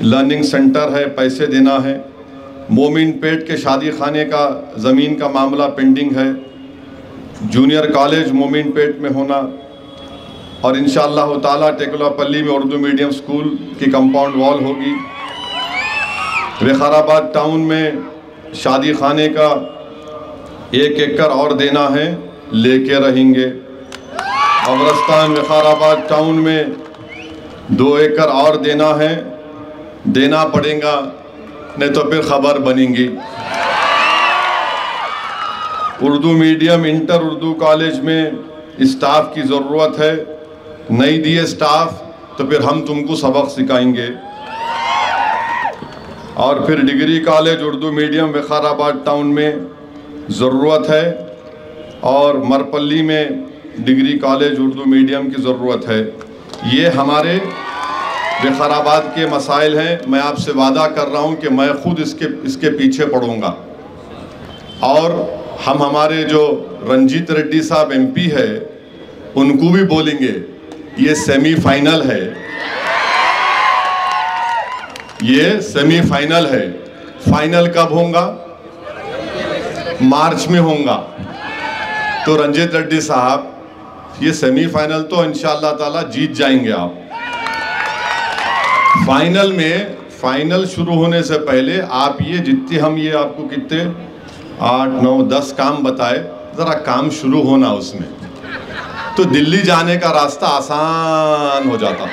लर्निंग सेंटर है, पैसे देना है। मोमिन पेट के शादी खाने का ज़मीन का मामला पेंडिंग है। जूनियर कॉलेज मोमिन पेट में होना, और इंशाअल्लाह ताला टेकुलापल्ली में उर्दू मीडियम स्कूल की कंपाउंड वॉल होगी। विकाराबाद टाउन में शादी खाने का 1 एकड़ और देना है, लेके रहेंगे। कब्रस्तान विकाराबाद टाउन में 2 एकड़ और देना है, देना पड़ेगा, नहीं तो फिर खबर बनेंगी। Urdu medium inter Urdu college में स्टाफ की ज़रूरत है, नहीं दिए स्टाफ तो फिर हम तुमको सबक सिखाएंगे। और फिर degree college Urdu medium Vikarabad town में ज़रूरत है, और मरपल्ली में डिग्री कॉलेज उर्दू मीडियम की ज़रूरत है। ये हमारे विकाराबाद के मसाइल हैं, मैं आपसे वादा कर रहा हूं कि मैं खुद इसके पीछे पड़ूंगा। और हम हमारे जो रंजीत रेड्डी साहब MP है उनको भी बोलेंगे ये सेमीफाइनल है, ये सेमीफाइनल है। फाइनल कब होगा? मार्च में होगा। तो रंजीत रेड्डी साहब ये सेमीफाइनल तो इंशाअल्लाह ताला जीत जाएंगे आप। फाइनल में, फाइनल शुरू होने से पहले आप ये जितने हम ये आपको कितने 8, 9, 10 काम बताए, ज़रा काम शुरू होना उसमें, तो दिल्ली जाने का रास्ता आसान हो जाता।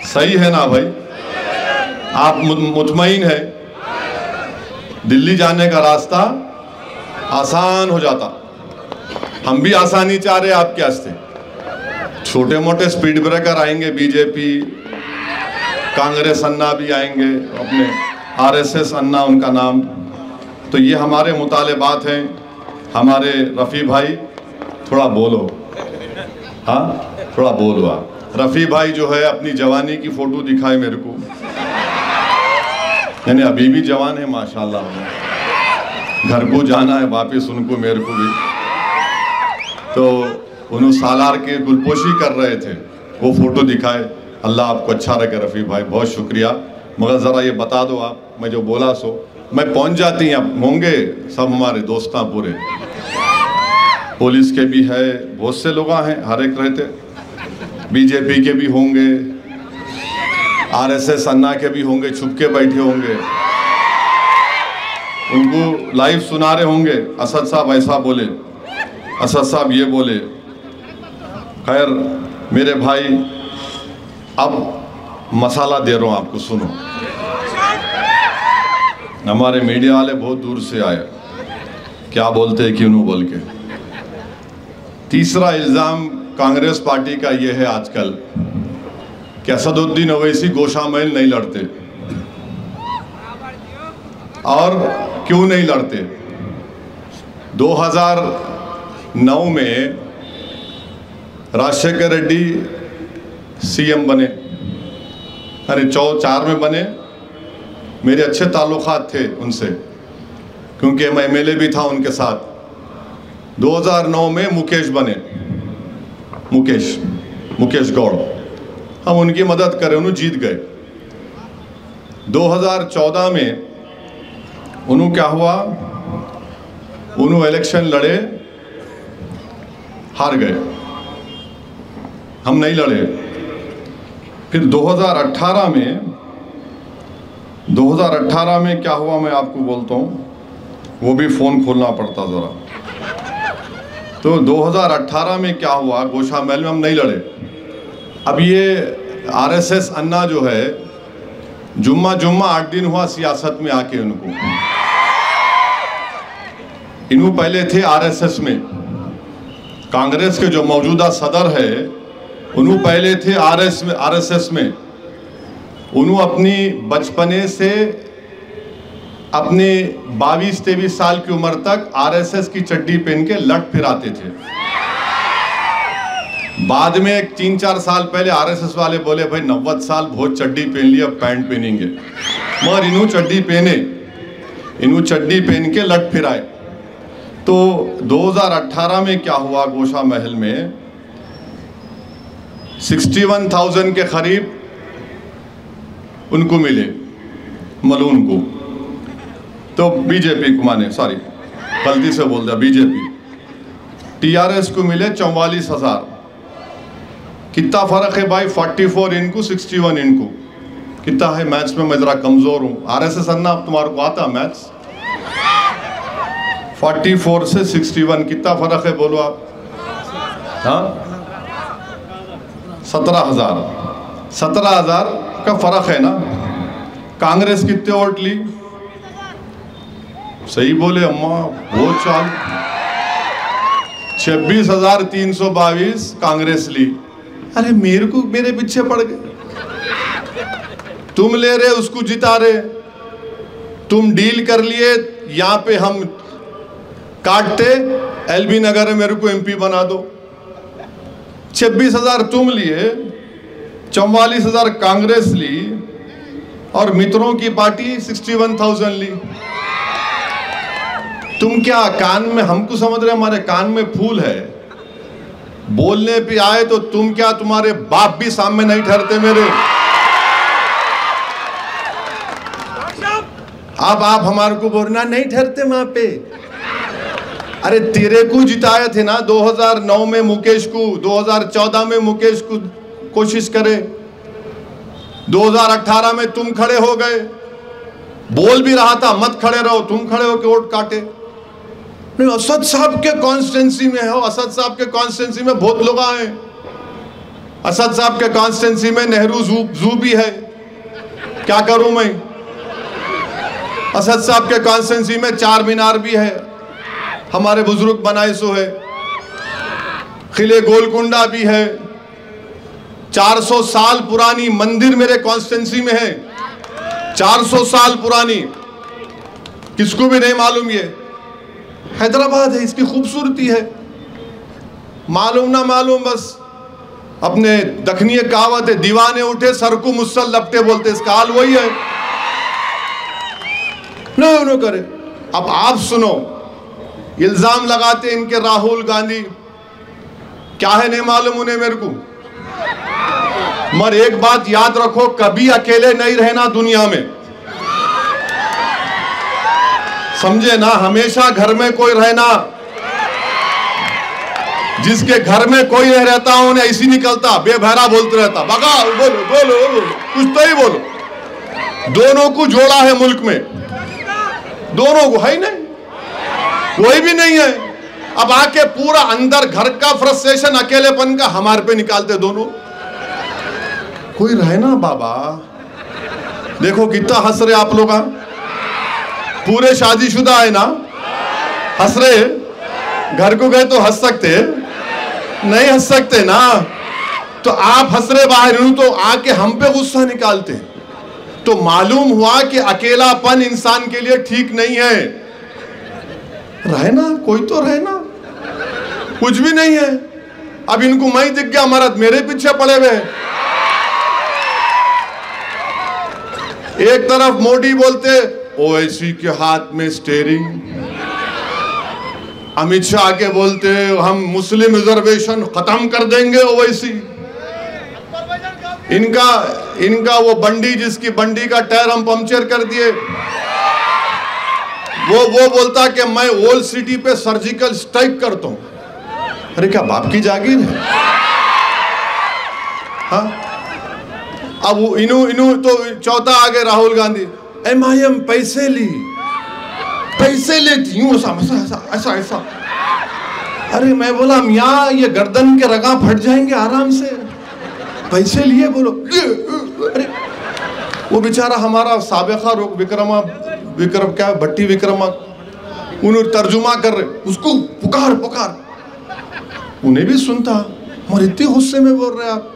सही है ना भाई? आप मुतमईन है? दिल्ली जाने का रास्ता आसान हो जाता। हम भी आसानी चाह रहे आपके वास्ते। छोटे मोटे स्पीड ब्रेकर आएंगे, बीजेपी कांग्रेस अन्ना भी आएंगे, अपने RSS अन्ना उनका नाम। तो ये हमारे मुतालिबात हैं। हमारे रफ़ी भाई थोड़ा बोलो, हाँ थोड़ा बोलो आप। रफ़ी भाई जो है अपनी जवानी की फ़ोटो दिखाए मेरे को, यानी अभी भी जवान है माशाल्लाह। घर को जाना है वापस उनको, मेरे को भी। तो उन्होंने सालार के गुलपोशी कर रहे थे, वो फ़ोटो दिखाए। अल्लाह आपको अच्छा रखे रफ़ी भाई, बहुत शुक्रिया। मगर ज़रा ये बता दो आप, मैं जो बोला सो मैं पहुंच जाती हैं होंगे सब हमारे दोस्तां पूरे, पुलिस के भी है, बहुत से लोग हैं, हर एक रहते, बीजेपी के भी होंगे, RSS अन्ना के भी होंगे, छुप के बैठे होंगे, उनको लाइव सुना रहे होंगे, असद साहब ऐसा बोले, असद साहब ये बोले। खैर मेरे भाई, अब मसाला दे रहा हूँ आपको, सुनो। हमारे मीडिया वाले बहुत दूर से आए, क्या बोलते हैं क्यों बोल के। तीसरा इल्ज़ाम कांग्रेस पार्टी का ये है आजकल कि असदुद्दीन ओवैसी गोशामहल नहीं लड़ते। और क्यों नहीं लड़ते? 2009 में राजशेखर रेड्डी CM बने, अरे 4 में बने। मेरे अच्छे ताल्लुकात थे उनसे, क्योंकि मैं MLA भी था उनके साथ। 2009 में मुकेश बने, मुकेश गौड़, हम उनकी मदद करें, उन्होंने जीत गए। 2014 में उन्होंने क्या हुआ, उन्होंने इलेक्शन लड़े, हार गए, हम नहीं लड़े। फिर 2018 में क्या हुआ मैं आपको बोलता हूँ, वो भी फ़ोन खोलना पड़ता ज़रा। तो 2018 में क्या हुआ, गोशामहल में हम नहीं लड़े। अब ये RSS अन्ना जो है, जुम्मा 8 दिन हुआ सियासत में आके, इन्हों पहले थे RSS में। कांग्रेस के जो मौजूदा सदर है, उन्होंने पहले थे RSS में। उन्होंने अपनी बचपने से अपने 22-23 साल की उम्र तक RSS की चड्डी पहन के लट फिराते थे। बाद में 3-4 साल पहले RSS वाले बोले भाई 90 साल बहुत चड्डी पहन ली, अब पैंट पहनेंगे। मगर इन्हों चड्डी पहन के लट फिराए। तो 2018 में क्या हुआ, गोशामहल में 61,000 के करीब उनको मिले, मलून को। तो बीजेपी को, माने सॉरी गलती से बोल दिया, बीजेपी, TRS को मिले 44,000। कितना फ़र्क है भाई? 44 इनको, 61 इनको। कितना है? मैथ्स में मैं ज़रा कमज़ोर हूँ। RSS अन्ना तुम्हारे को आता मैथ्स? 44 से 61 कितना फ़र्क है बोलो आप? हाँ, 17,000 का फ़र्क है ना। कांग्रेस कितने वोट ली? सही बोले अम्मा, वो 26,322 कांग्रेस ली। अरे मेरे पीछे पड़ गए। तुम ले रहे, उसको जिता रहे, तुम डील कर लिए, यहाँ पे हम काटते, LB नगर में मेरे को MP बना दो। 26,000 तुम लिए, 44,000 कांग्रेस ली और मित्रों की पार्टी 61,000 ली। तुम क्या कान में हमको समझ रहे, हमारे कान में फूल है, बोलने पे आए तो तुम क्या, तुम्हारे बाप भी सामने नहीं ठहरते मेरे। अब आप हमारे को बोलना नहीं ठहरते वहां पे। अरे तेरे को जिताए थे ना 2009 में मुकेश को, 2014 में मुकेश को कोशिश करे, 2018 में तुम खड़े हो गए, बोल भी रहा था मत खड़े रहो, तुम खड़े होकर वोट काटे। नहीं, असद साहब के कॉन्स्टिट्यूंसी में हो, असद साहब के कॉन्स्टिट्यूंसी में बहुत लोग आए, असद साहब के कॉन्स्टिट्यूंसी में नेहरू जू भी है, क्या करूं मैं। असद साहब के कॉन्स्टिट्यूंसी में चार मीनार भी है, हमारे बुजुर्ग बनाए सो है, किले गोलकुंडा भी है, 400 साल पुरानी मंदिर मेरे कॉन्स्टिट्यूंसी में है, 400 साल पुरानी, किसको भी नहीं मालूम। ये हैदराबाद है, इसकी खूबसूरती है, मालूम ना मालूम बस अपने दखनी कहावत है, दीवाने उठे सर को मुसल लपटे बोलते, इसका हाल वही है। नहीं उन्होंने करे। अब आप सुनो, इल्जाम लगाते इनके राहुल गांधी, क्या है नहीं मालूम उन्हें मेरे को, मगर एक बात याद रखो, कभी अकेले नहीं रहना दुनिया में, समझे ना, हमेशा घर में कोई रहना। जिसके घर में कोई नहीं रहता उन्हें ऐसी निकलता, बेबहरा बोलते रहता, बगा बोलो बोलो बोलो कुछ तो ही बोलो। दोनों को जोड़ा है मुल्क में, दोनों को है ही नहीं, कोई भी नहीं है। अब आके पूरा अंदर घर का फ्रस्ट्रेशन अकेलेपन का हमारे पे निकालते दोनों। कोई रहे ना बाबा, देखो कितना हंस रहे आप लोग, पूरे शादीशुदा है ना, हंस रहे। घर को गए तो हंस सकते, नहीं हंस सकते ना, तो आप हंस रहे बाहर हूं तो आके हम पे गुस्सा निकालते। तो मालूम हुआ कि अकेलापन इंसान के लिए ठीक नहीं है। रहना कोई तो रहना, कुछ भी नहीं है। अब इनको मैं दिख गया मर्द, मेरे पीछे पड़े हुए। एक तरफ मोदी बोलते ओवैसी के हाथ में स्टीयरिंग, अमित शाह के बोलते हम मुस्लिम रिजर्वेशन खत्म कर देंगे ओवैसी। इनका वो बंडी, जिसकी बंडी का टायर हम पंक्चर कर दिए, वो बोलता कि मैं ओल्ड सिटी पे सर्जिकल स्ट्राइक करता हूं। अरे क्या बाप की जागीर है? हाँ, अब इनू तो चौथा आगे राहुल गांधी, MIM पैसे लेती हूँ, ऐसा। अरे मैं बोला मियाँ ये गर्दन के रगा फट जाएंगे आराम से, पैसे लिए बोलो। अरे वो बेचारा हमारा साबिका विक्रम क्या भट्टी विक्रमा, उन्हें तर्जुमा कर रहे, उसको पुकार, उन्हें भी सुनता, और इतने गुस्से में बोल रहे आप।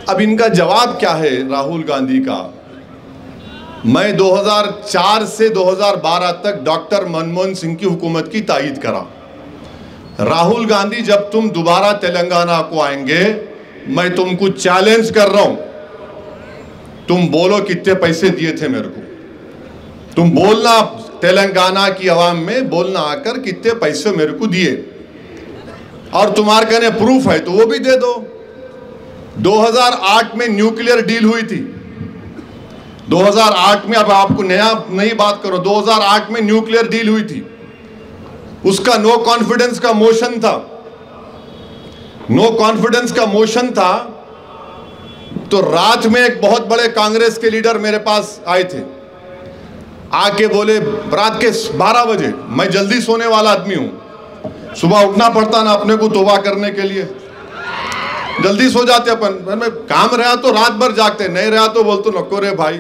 अब इनका जवाब क्या है राहुल गांधी का? मैं 2004 से 2012 तक डॉक्टर मनमोहन सिंह की हुकूमत की तायीद करा। राहुल गांधी जब तुम दोबारा तेलंगाना को आएंगे, मैं तुमको चैलेंज कर रहा हूं, तुम बोलो कितने पैसे दिए थे मेरे को, तुम बोलना तेलंगाना की आवाम में, बोलना आकर कितने पैसे मेरे को दिए, और तुम्हारे कहने प्रूफ है तो वो भी दे दो। 2008 में न्यूक्लियर डील हुई थी, 2008 में, अब आपको नई बात करो, 2008 में न्यूक्लियर डील हुई थी, उसका नो कॉन्फिडेंस का मोशन था, तो रात में एक बहुत बड़े कांग्रेस के लीडर मेरे पास आए थे, आके बोले रात के 12 बजे, मैं जल्दी सोने वाला आदमी हूं, सुबह उठना पड़ता ना अपने को तौबा करने के लिए, जल्दी सो जाते अपन, में काम रहा तो रात भर जागते, नहीं रहा तो बोलते नको रे भाई,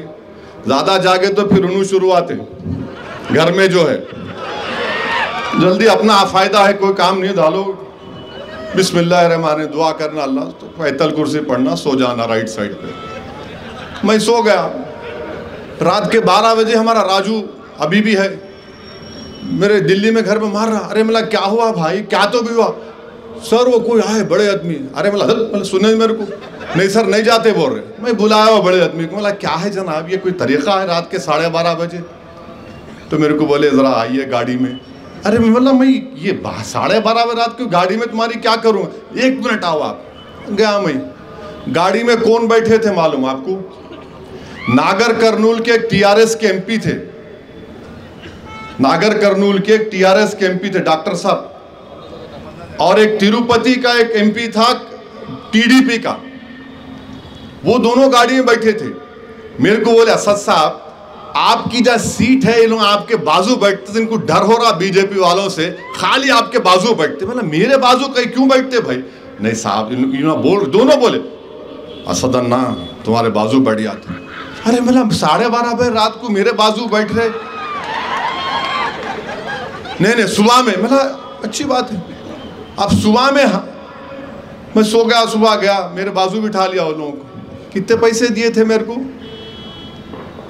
ज्यादा जागे तो फिर उन्हें शुरुआत है घर में जो है, जल्दी अपना फायदा है, कोई काम नहीं, डालो बिस्मिल्लाहिर्रहमानिर्रहीम, दुआ करना अल्लाह, तो आयतल कुर्सी पढ़ना, सो जाना राइट साइड पे। मैं सो गया। रात के 12 बजे हमारा राजू अभी भी है मेरे दिल्ली में घर में मार रहा। अरे मतलब क्या हुआ भाई, क्या तो भी हुआ? सर वो कोई आए बड़े आदमी। अरे मतलब सुने मेरे को, नहीं सर नहीं जाते बोल रहे। मैं बुलाया वो बड़े आदमी को, बोला क्या है जनाब, ये कोई तरीका है रात के 12:30 बजे? तो मेरे को बोले ज़रा आइए गाड़ी में। अरे मैं बोला मैं ये 12:30 बजे रात को गाड़ी में तुम्हारी क्या करूँगा? 1 मिनट आओ आप। गया मैं, गाड़ी में कौन बैठे थे मालूम आपको? नागर कर्नूल के एक TRS के MP थे, नागर कर्नूल के एक TRS के MP थे डॉक्टर साहब, और एक तिरुपति का एक MP था TDP का। वो दोनों गाड़ी में बैठे थे। मेरे को बोले असद साहब आपकी जो सीट है ये लोग आपके बाजू बैठते थे, इनको डर हो रहा बीजेपी वालों से, खाली आपके बाजू बैठते। मतलब मेरे बाजू कहीं क्यों बैठते भाई? नहीं साहब बोल, दोनों बोले असद अन्ना तुम्हारे बाजू बैठ जाते। अरे मतलब 12:30 बजे रात को मेरे बाजू बैठ रहे? नहीं सुबह में। मतलब अच्छी बात है, अब सुबह में मैं सो गया, सुबह गया मेरे बाजू बिठा लिया उन लोगों को। कितने पैसे दिए थे मेरे को?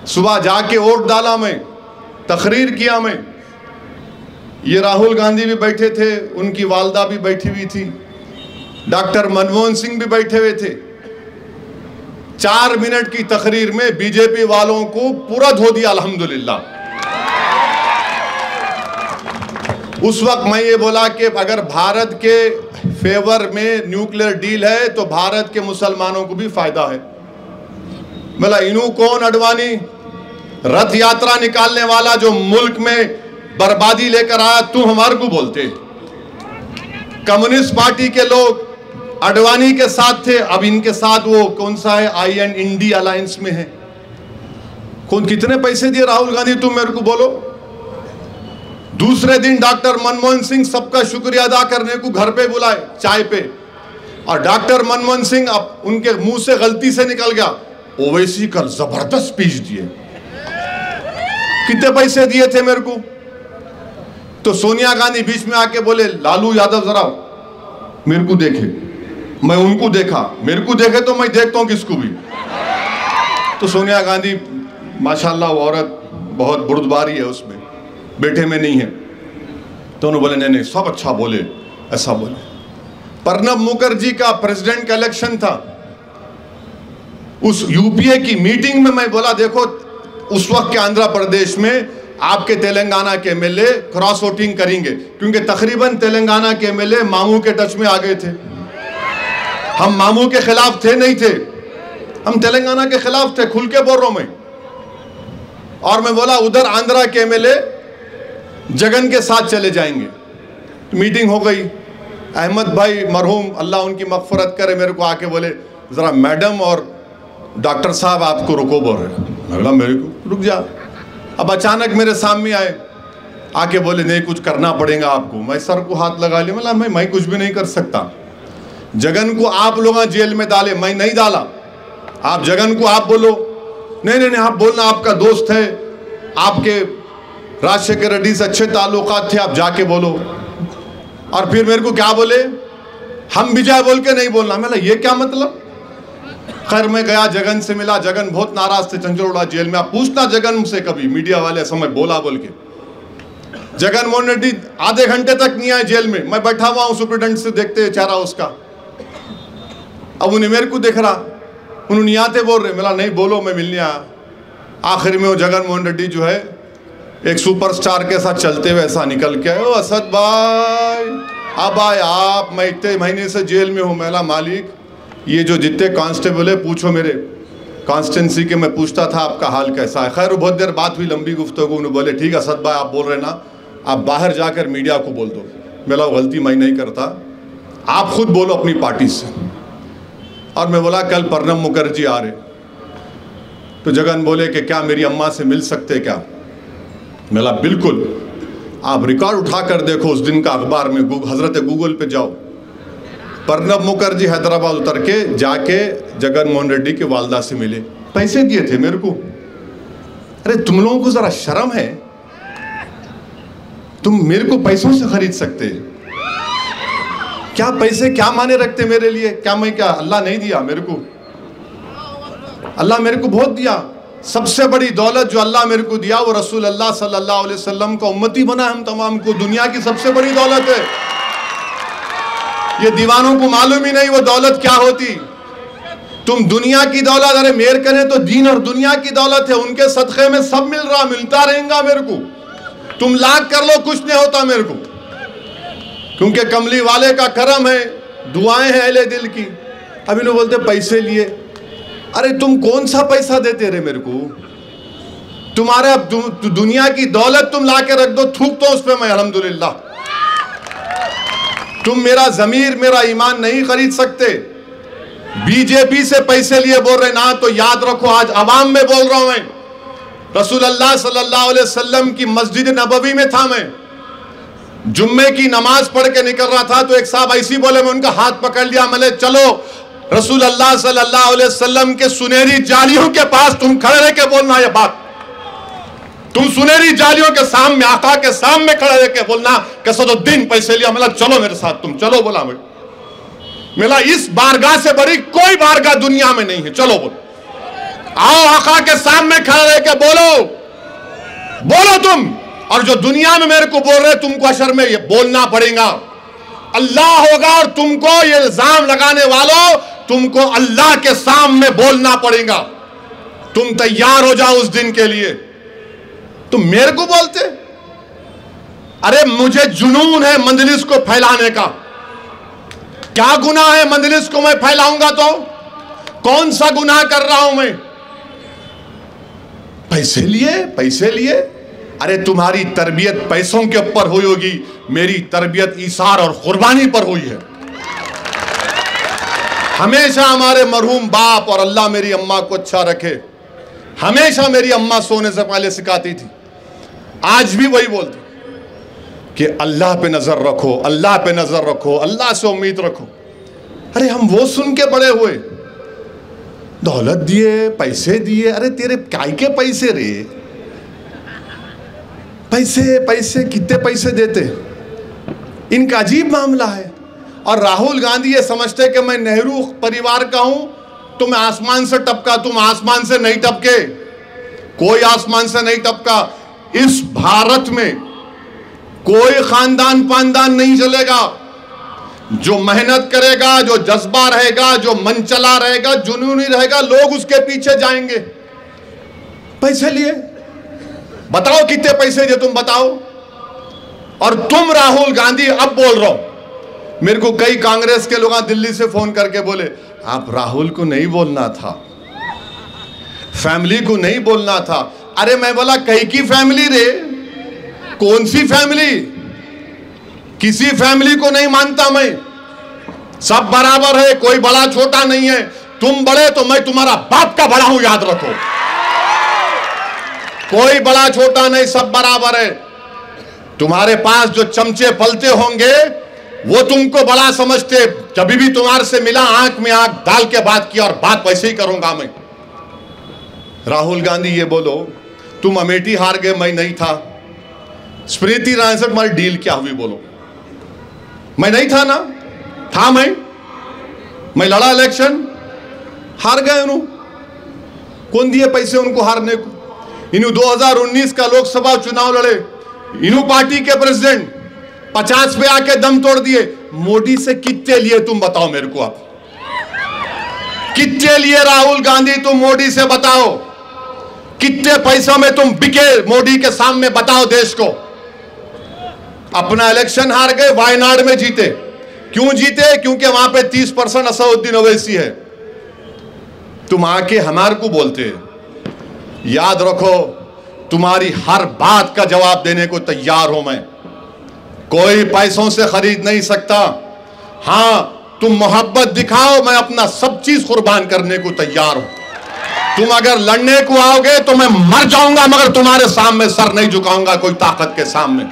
सुबह जाके वोट डाला, मैं तकरीर किया। मैं ये राहुल गांधी भी बैठे थे, उनकी वालदा भी बैठी हुई थी, डॉक्टर मनमोहन सिंह भी बैठे हुए थे। 4 मिनट की तकरीर में बीजेपी वालों को पूरा धो दिया अल्हम्दुलिल्लाह। उस वक्त मैं ये बोला कि अगर भारत के फेवर में न्यूक्लियर डील है तो भारत के मुसलमानों को भी फायदा है। बोला इनू कौन अडवाणी, रथ यात्रा निकालने वाला जो मुल्क में बर्बादी लेकर आया, तू हमारे को बोलते? कम्युनिस्ट पार्टी के लोग अडवाणी के साथ थे, अब इनके साथ वो कौन सा है, IND अलायंस में है। कौन कितने पैसे दिए राहुल गांधी, तुम मेरे को बोलो। दूसरे दिन डॉक्टर मनमोहन सिंह सबका शुक्रिया अदा करने को घर पे बुलाए चाय पे, और डॉक्टर मनमोहन सिंह अब उनके मुंह से गलती से निकल गया ओवैसी का जबरदस्त स्पीच दिए। कितने पैसे दिए थे मेरे को? तो सोनिया गांधी बीच में आके बोले लालू यादव जरा मेरे को देखे। मैं उनको देखा, मेरे को देखे तो मैं देखता हूं किसको भी। तो सोनिया गांधी माशाल्लाह वो औरत बहुत बुर्दबारी है, उसमें बेटे में नहीं है। तो उन्होंने बोले नहीं सब अच्छा बोले, ऐसा बोले। प्रणब मुखर्जी का प्रेसिडेंट का इलेक्शन था, उस UPA की मीटिंग में मैं बोला देखो उस वक्त के आंध्र प्रदेश में आपके तेलंगाना के MLA क्रॉस वोटिंग करेंगे, क्योंकि तकरीबन तेलंगाना के MLA मामू के टच में आ गए थे। हम मामू के खिलाफ थे नहीं थे, हम तेलंगाना के खिलाफ थे, खुल के बोल रहा हूं मैं। और मैं बोला उधर आंध्रा के MLA जगन के साथ चले जाएंगे। मीटिंग हो गई, अहमद भाई मरहूम अल्लाह उनकी मगफरत करे मेरे को आके बोले ज़रा मैडम और डॉक्टर साहब आपको रुको बोल रहे। मैं बोला मेरे को रुक जा। अब अचानक मेरे सामने आए, आके बोले नहीं कुछ करना पड़ेगा आपको। मैं सर को हाथ लगा लिया, बोला मैं कुछ भी नहीं कर सकता। जगन को आप लोग जेल में डाले, मैं नहीं डाला। आप जगन को आप बोलो, नहीं आप बोलना, आपका दोस्त है, आपके राजशेखर रेड्डी से अच्छे ताल्लुकात थे, आप जाके बोलो। और फिर मेरे को क्या बोले, हम विजय बोल के नहीं बोलना। मैं ये क्या मतलब? खैर मैं गया, जगन से मिला, जगन बहुत नाराज थे, चंचलोड़ा जेल में। आप पूछना जगन से कभी, मीडिया वाले समय बोला बोल के। जगन मोहन रेड्डी आधे घंटे तक नहीं आए जेल में, मैं बैठा हुआ हूँ सुप्रिटेंडेंट से देखते चेहरा उसका। अब उन्हें मेरे को देख रहा, उन्होंने आते बोल रहे, मेरा नहीं बोलो मैं मिलने आया। आखिर में वो जगन मोहन रेड्डी जो है एक सुपरस्टार के साथ चलते हुए ऐसा निकल के आए, ओ असद भाई अब आए आप, मैं इतने महीने से जेल में हूँ। मेरा मालिक ये जो जितने कांस्टेबल है पूछो मेरे कॉन्स्टेंसी के, मैं पूछता था आपका हाल कैसा है। खैर बहुत देर बात हुई, लंबी गुफ्तगू। उन्होंने बोले ठीक है असद भाई आप बोल रहे ना, आप बाहर जाकर मीडिया को बोल दो। मेरा गलती मैं नहीं करता, आप खुद बोलो अपनी पार्टी से। और मैं बोला कल प्रणब मुखर्जी आ रहे। तो जगन बोले कि क्या मेरी अम्मा से मिल सकते क्या? मेरा बिल्कुल, आप रिकॉर्ड उठा कर देखो उस दिन का अखबार में, हजरत गूगल पे जाओ। प्रणब मुखर्जी हैदराबाद उतर के जाके जगन मोहन रेड्डी के वालदा से मिले, पैसे दिए थे मेरे को। अरे तुम लोगों को जरा शर्म है, तुम मेरे को पैसों से खरीद सकते? क्या पैसे क्या माने रखते मेरे लिए? क्या मैं क्या अल्लाह नहीं दिया मेरे को? अल्लाह मेरे को बहुत दिया। सबसे बड़ी दौलत जो अल्लाह मेरे को दिया वो रसूल अल्लाह सल्लल्लाहु अलैहि वसल्लम का उम्मती बना हम तमाम को, दुनिया की सबसे बड़ी दौलत है। ये दीवानों को मालूम ही नहीं वो दौलत क्या होती। तुम दुनिया की दौलत, अरे मेर करें तो दीन और दुनिया की दौलत है, उनके सदक़े में सब मिल रहा, मिलता रहेगा मेरे को। तुम लाख कर लो कुछ नहीं होता मेरे को, क्योंकि कमली वाले का करम है, दुआएं हैं अहले दिल की। अभी लोग बोलते पैसे लिए, अरे तुम कौन सा पैसा देते रे मेरे को? तुम्हारे दुनिया की दौलत तुम ला के रख दो, थूक तो उस पर मैं अल्हम्दुलिल्लाह। तुम मेरा ज़मीर, मेरा ईमान नहीं खरीद सकते। बीजेपी से पैसे लिए बोल रहे ना, तो याद रखो आज अवाम में बोल रहा हूं मैं। रसूलुल्लाह सल्लल्लाहु अलैहि वसल्लम की मस्जिद नबवी में था, मैं जुम्मे की नमाज पढ़ के निकल रहा था, तो एक साहब ऐसी बोले, मैं उनका हाथ पकड़ लिया, मैंने चलो रसूलुल्लाह सल्लल्लाहु अलैहि वसल्लम के सुनहरी जालियों के पास तुम खड़े रह के बोलना ये बात। तुम सुनहरी जालियों के सामने, आका के सामने खड़े रह के बोलना कि सदुद्दीन पैसे लिया। मिला चलो मेरे साथ, तुम चलो। बोला मैं, मिला इस बारगाह से बड़ी कोई बारगाह दुनिया में नहीं है, चलो बोलो। आओ आका के सामने खड़े रह के बोलो, बोलो तुम। और जो दुनिया में मेरे को बोल रहे, तुमको अशर में ये बोलना पड़ेगा। अल्लाह होगा और तुमको ये इल्जाम लगाने वालों, तुमको अल्लाह के सामने बोलना पड़ेगा। तुम तैयार हो जाओ उस दिन के लिए। तुम मेरे को बोलते, अरे मुझे जुनून है मंजलिस को फैलाने का। क्या गुनाह है मंजलिस को मैं फैलाऊंगा तो? कौन सा गुनाह कर रहा हूं मैं? पैसे लिए, पैसे लिए। अरे तुम्हारी तरबियत पैसों के ऊपर हुई होगी, मेरी तरबियत ईसार और कुर्बानी पर हुई है। हमेशा हमारे मरहूम बाप, और अल्लाह मेरी अम्मा को अच्छा रखे, हमेशा मेरी अम्मा सोने से पहले सिखाती थी, आज भी वही बोलती कि अल्लाह पे नजर रखो, अल्लाह पे नजर रखो, अल्लाह से उम्मीद रखो। अरे हम वो सुन के बड़े हुए, दौलत दिए, पैसे दिए। अरे तेरे काय के पैसे रे? पैसे पैसे कितने पैसे देते? इनका अजीब मामला है। और राहुल गांधी ये समझते कि मैं नेहरू परिवार का हूं तो मैं आसमान से टपका। तुम आसमान से नहीं टपके, कोई आसमान से नहीं टपका। इस भारत में कोई खानदान पानदान नहीं चलेगा। जो मेहनत करेगा, जो जज्बा रहेगा, जो मन चला रहेगा, जुनूनी रहेगा, लोग उसके पीछे जाएंगे। पैसे लिए, बताओ कितने पैसे दिए, तुम बताओ। और तुम राहुल गांधी, अब बोल रहा हूं, मेरे को कई कांग्रेस के लोग दिल्ली से फोन करके बोले, आप राहुल को नहीं बोलना था, फैमिली को नहीं बोलना था। अरे मैं बोला कहीं की फैमिली रे? कौन सी फैमिली? किसी फैमिली को नहीं मानता मैं, सब बराबर है, कोई बड़ा छोटा नहीं है। तुम बड़े तो मैं तुम्हारा बाप का बड़ा हूं, याद रखो। कोई बड़ा छोटा नहीं, सब बराबर है। तुम्हारे पास जो चमचे पलते होंगे वो तुमको बड़ा समझते। जब भी तुम्हारे से मिला, आंख में आंख डाल के बात की, और बात वैसे ही करूंगा मैं। राहुल गांधी ये बोलो, तुम अमेठी हार गए, मैं नहीं था। स्मृति ईरानी से तुम्हारी डील क्या हुई बोलो? मैं नहीं था ना, था मैं लड़ा इलेक्शन, हार गए। उन्होंने कौन दिए पैसे उनको हारने को? इन्हों 2019 का लोकसभा चुनाव लड़े, इन्हों पार्टी के प्रेसिडेंट 50 पे आके दम तोड़ दिए। मोदी से कितने लिए तुम बताओ मेरे को? आप कितने लिए राहुल गांधी तुम मोदी से बताओ? कितने पैसों में तुम बिके मोदी के सामने बताओ देश को? अपना इलेक्शन हार गए, वायनाड में जीते। क्यों जीते? क्योंकि वहां पे 30% असदुद्दीन ओवैसी है। तुम आके हमारे को बोलते। याद रखो, तुम्हारी हर बात का जवाब देने को तैयार हूं मैं। कोई पैसों से खरीद नहीं सकता। हां, तुम मोहब्बत दिखाओ, मैं अपना सब चीज कुर्बान करने को तैयार हूं। तुम अगर लड़ने को आओगे तो मैं मर जाऊंगा, मगर तुम्हारे सामने सर नहीं झुकाऊंगा कोई ताकत के सामने।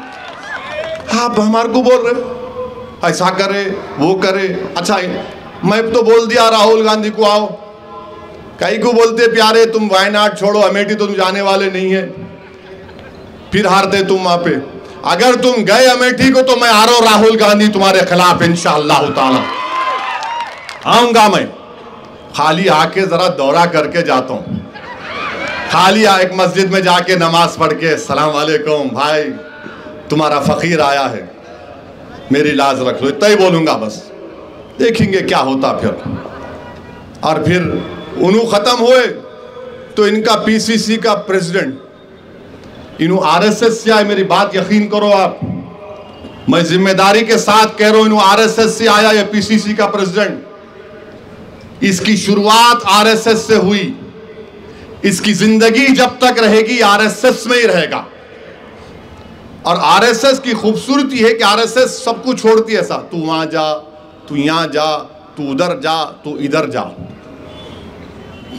आप हमारे को बोल रहे ऐसा करे, वो करे। अच्छा, मैं तो बोल दिया राहुल गांधी को आओ। कई को बोलते प्यारे तुम वायनाड छोड़ो, अमेठी तुम जाने वाले नहीं है, फिर हारते तुम वहां पे। अगर तुम गए अमेठी को तो मैं हारो राहुल गांधी तुम्हारे खिलाफ इंशाअल्लाह ताला आऊंगा। मैं खाली आके जरा दौरा करके जाता हूं, खाली एक मस्जिद में जाके नमाज पढ़ के सलाम वालेकुम भाई तुम्हारा फकीर आया है, मेरी लाज रख लो, इतना ही बोलूंगा बस। देखेंगे क्या होता फिर। और फिर उन्हों ख़त्म हुए तो इनका पीसीसी का प्रेसिडेंट, इन्हों आरएसएस से आए। मेरी बात यकीन करो आप, मैं जिम्मेदारी के साथ कह रहा हूं, इन्हों आरएसएस से आया ये पीसीसी का प्रेसिडेंट। इसकी शुरुआत आरएसएस से हुई, इसकी जिंदगी जब तक रहेगी आरएसएस में ही रहेगा। और आरएसएस की खूबसूरती है कि आरएसएस सब कुछ छोड़ती है, ऐसा तू वहां जा, तू यहां जा, तू उधर जा, तू इधर जा।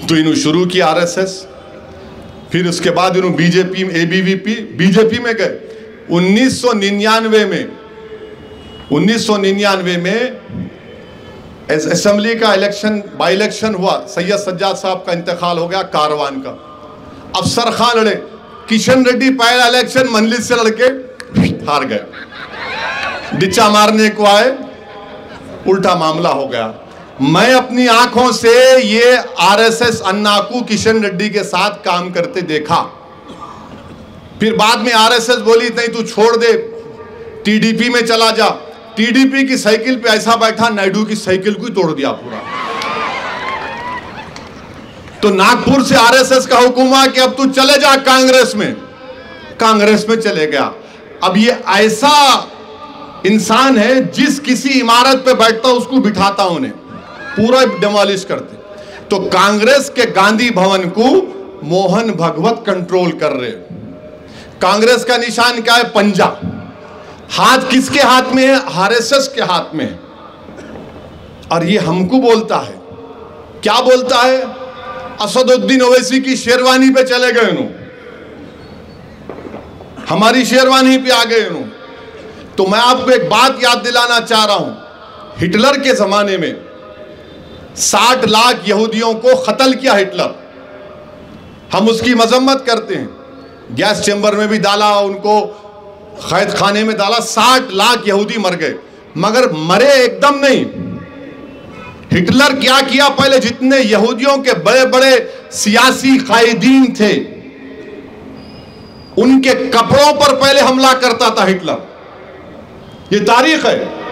तो इन्होंने शुरू किया आरएसएस, फिर उसके बाद इन्होंने बीजेपी में, एबीवीपी, बीजेपी में गए। 1999 में असेंबली का इलेक्शन, बाई इलेक्शन हुआ, सैयद सज्जाद साहब का इंतकाल हो गया, कारवान का। अफसर खान लड़े, किशन रेड्डी पहला इलेक्शन मंजलिस से लड़के हार गए, डिच्चा मारने को आए, उल्टा मामला हो गया। मैं अपनी आंखों से ये आरएसएस अन्ना को किशन रेड्डी के साथ काम करते देखा। फिर बाद में आरएसएस बोली नहीं तू छोड़ दे, टीडीपी में चला जा। टीडीपी की साइकिल पे ऐसा बैठा, नायडू की साइकिल को ही तोड़ दिया पूरा। तो नागपुर से आरएसएस का हुक्म हुआ कि अब तू चले जा कांग्रेस में, कांग्रेस में चले गया। अब ये ऐसा इंसान है जिस किसी इमारत पे बैठता उसको बिठाता उन्हें, पूरा डिमोलिश करते। तो कांग्रेस के गांधी भवन को मोहन भगवत कंट्रोल कर रहे। कांग्रेस का निशान क्या है? पंजा। हाथ किसके हाथ में है? आरएसएस के हाथ में है। और ये हमको बोलता है, क्या बोलता है? असदुद्दीन ओवैसी की शेरवानी पे चले गए उन्होंने, हमारी शेरवानी पे आ गए उन्होंने। तो मैं आपको एक बात याद दिलाना चाह रहा हूं, हिटलर के जमाने में 60 लाख यहूदियों को कत्ल किया हिटलर। हम उसकी मजम्मत करते हैं, गैस चैम्बर में भी डाला, उनको कैद खाने में डाला, 60 लाख यहूदी मर गए। मगर मरे एकदम नहीं। हिटलर क्या किया? पहले जितने यहूदियों के बड़े बड़े सियासी कायदीन थे उनके कपड़ों पर पहले हमला करता था हिटलर। ये तारीख है।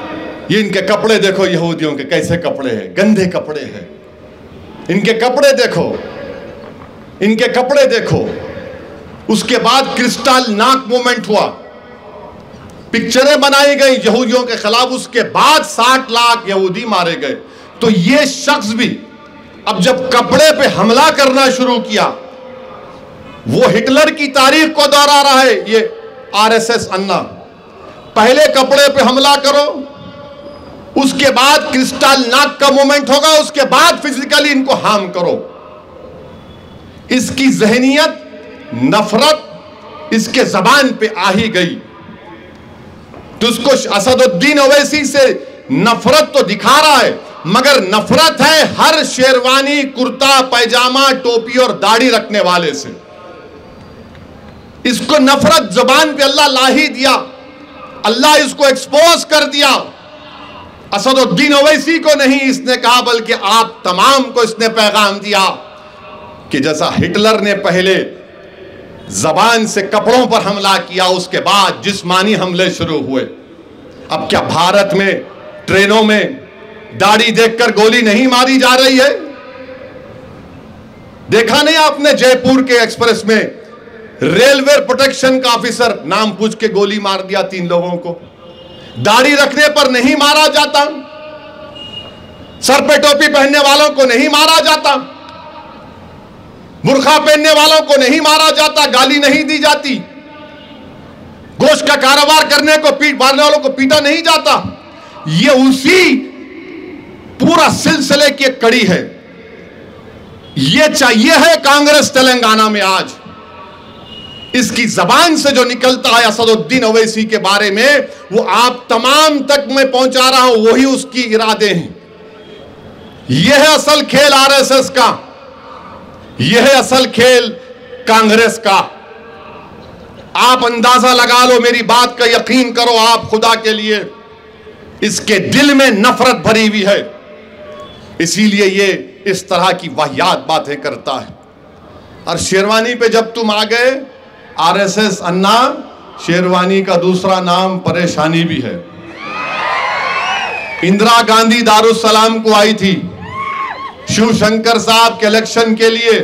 ये इनके कपड़े देखो, यहूदियों के कैसे कपड़े हैं, गंदे कपड़े हैं। इनके कपड़े देखो, इनके कपड़े देखो। उसके बाद क्रिस्टल नाक मूवमेंट हुआ, पिक्चरें बनाई गई यहूदियों के खिलाफ। उसके बाद 60 लाख यहूदी मारे गए। तो ये शख्स भी अब जब कपड़े पे हमला करना शुरू किया, वो हिटलर की तारीख को दोहरा रहा है। ये आरएसएस अन्ना, पहले कपड़े पे हमला करो, उसके बाद क्रिस्टल नाक का मूवमेंट होगा, उसके बाद फिजिकली इनको हार्म करो। इसकी जहनियत, नफरत इसके जबान पे आ ही गई। तो उसको असदुद्दीन ओवैसी से नफरत तो दिखा रहा है, मगर नफरत है हर शेरवानी, कुर्ता पैजामा, टोपी और दाढ़ी रखने वाले से। इसको नफरत जबान पे अल्लाह ला ही दिया, अल्लाह इसको एक्सपोज कर दिया। असदुद्दीन ओवैसी को नहीं इसने कहा, बल्कि आप तमाम को इसने पैगाम दिया कि जैसा हिटलर ने पहले जबान से कपड़ों पर हमला किया, उसके बाद जिस्मानी हमले शुरू हुए। अब क्या भारत में ट्रेनों में दाढ़ी देखकर गोली नहीं मारी जा रही है? देखा नहीं आपने जयपुर के एक्सप्रेस में रेलवे प्रोटेक्शन का ऑफिसर नाम पूछ के गोली मार दिया 3 लोगों को। दाढ़ी रखने पर नहीं मारा जाता, सर पे टोपी पहनने वालों को नहीं मारा जाता, बुर्खा पहनने वालों को नहीं मारा जाता, गाली नहीं दी जाती, गोश्त का कारोबार करने को पीट मारने वालों को पीटा नहीं जाता। ये उसी पूरा सिलसिले की एक कड़ी है। ये चाहिए है कांग्रेस तेलंगाना में आज। इसकी जबान से जो निकलता है असदुद्दीन ओवैसी के बारे में, वो आप तमाम तक मैं पहुंचा रहा हूं, वही उसकी इरादे हैं। यह है असल खेल आरएसएस का, यह है असल खेल कांग्रेस का। आप अंदाजा लगा लो, मेरी बात का यकीन करो आप खुदा के लिए, इसके दिल में नफरत भरी हुई है, इसीलिए ये इस तरह की वाहियात बातें करता है। और शेरवानी पे जब तुम आ गए, आरएसएस अन्ना, शेरवानी का दूसरा नाम परेशानी भी है। इंदिरा गांधी दारुस्सलाम को आई थी शिवशंकर साहब के इलेक्शन के लिए।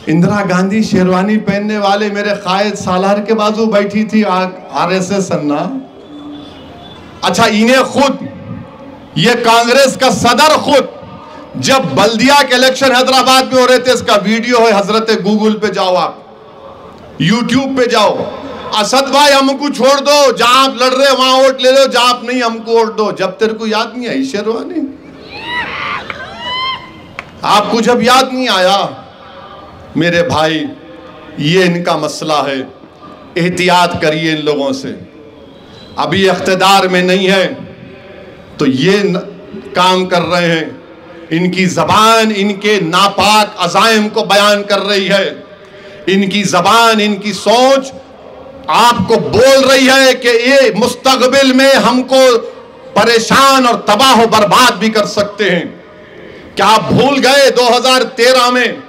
इंदिरा गांधी शेरवानी पहनने वाले मेरे कायद सालार के बाजू बैठी थी आरएसएस अन्ना। अच्छा, इन्हें खुद, ये कांग्रेस का सदर खुद, जब बल्दिया के इलेक्शन हैदराबाद में हो रहे थे, इसका वीडियो है, हजरत गूगल पे जाओ, आप यूट्यूब पे जाओ। असद भाई हमको छोड़ दो, जहां आप लड़ रहे वहां वोट ले लो, जहां आप नहीं हमको वोट दो। जब तेरे को याद नहीं आई शेरवानी, आपको जब याद नहीं आया, मेरे भाई ये इनका मसला है, एहतियात करिए इन लोगों से। अभी इख्तिदार में नहीं है तो ये काम कर रहे हैं, इनकी जबान इनके नापाक अज़ाइम को बयान कर रही है, इनकी जबान, इनकी सोच आपको बोल रही है कि ये मुस्तकबिल में हमको परेशान और तबाह बर्बाद भी कर सकते हैं। क्या आप भूल गए 2013 में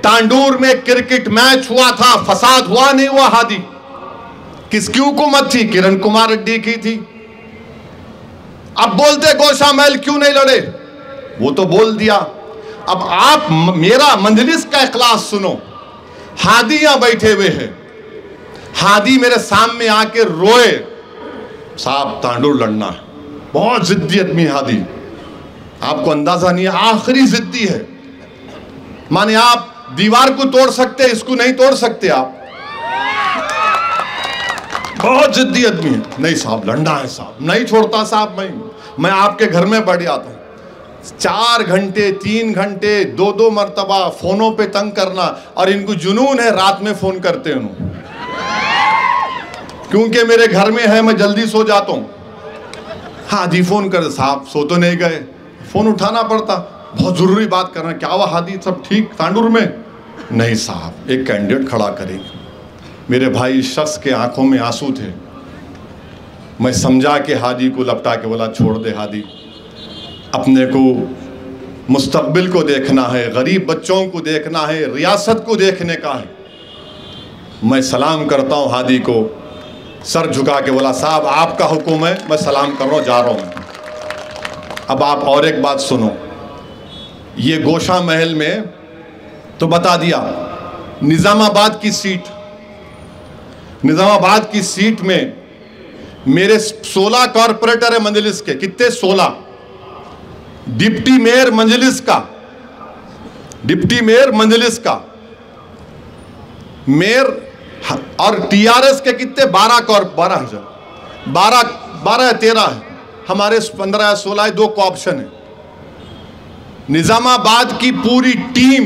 तांडूर में क्रिकेट मैच हुआ था, फसाद हुआ नहीं हुआ? हादी किसकी हुकूमत थी? किरण कुमार रेड्डी की थी। अब बोलते गोशा महल क्यों नहीं लड़े, वो तो बोल दिया। अब आप मेरा मंजलिस का इखलास सुनो। हादी यहां बैठे हुए हैं, हादी मेरे सामने आके रोए, साहब तांडूर लड़ना है, बहुत जिद्दी आदमी हादी, आपको अंदाजा नहीं है, आखिरी जिद्दी है। माने आप दीवार को तोड़ सकते, इसको नहीं तोड़ सकते आप, बहुत जिद्दी आदमी है। नहीं साहब लड़ना है साहब, नहीं छोड़ता साहब, मैं आपके घर में बैठ जाता हूं। 4 घंटे 3 घंटे 2-2 मरतबा फोनों पे तंग करना, और इनको जुनून है रात में फोन करते हैं, क्योंकि मेरे घर में है, मैं जल्दी सो जाता हूं। हादी फोन कर, साहब सो तो नहीं गए, फोन उठाना पड़ता, बहुत जरूरी बात करना। क्या हुआ हादी, सब ठीक तांडूर में? नहीं साहब एक कैंडिडेट खड़ा करेंगे। मेरे भाई इस शख्स के आंखों में आंसू थे। मैं समझा के हादी को लपटा के बोला, छोड़ दे हादी, अपने को मुस्तकबिल को देखना है, गरीब बच्चों को देखना है, रियासत को देखने का है। मैं सलाम करता हूँ हादी को, सर झुका के बोला, साहब आपका हुक्म है, मैं सलाम कर रहा हूँ, जा रहा हूँ। अब आप और एक बात सुनो, ये गोशा महल में तो बता दिया, निज़ामाबाद की सीट, निज़ामाबाद की सीट में मेरे 16 कॉरपोरेटर है मंजलिस के। कितने? 16। डिप्टी मेयर मंजलिस का, डिप्टी मेयर मंजलिस का मेयर, और टीआरएस के कितने? 12 या 13 है, हमारे 15 या 16 है, 2 को ऑप्शन है। निजामाबाद की पूरी टीम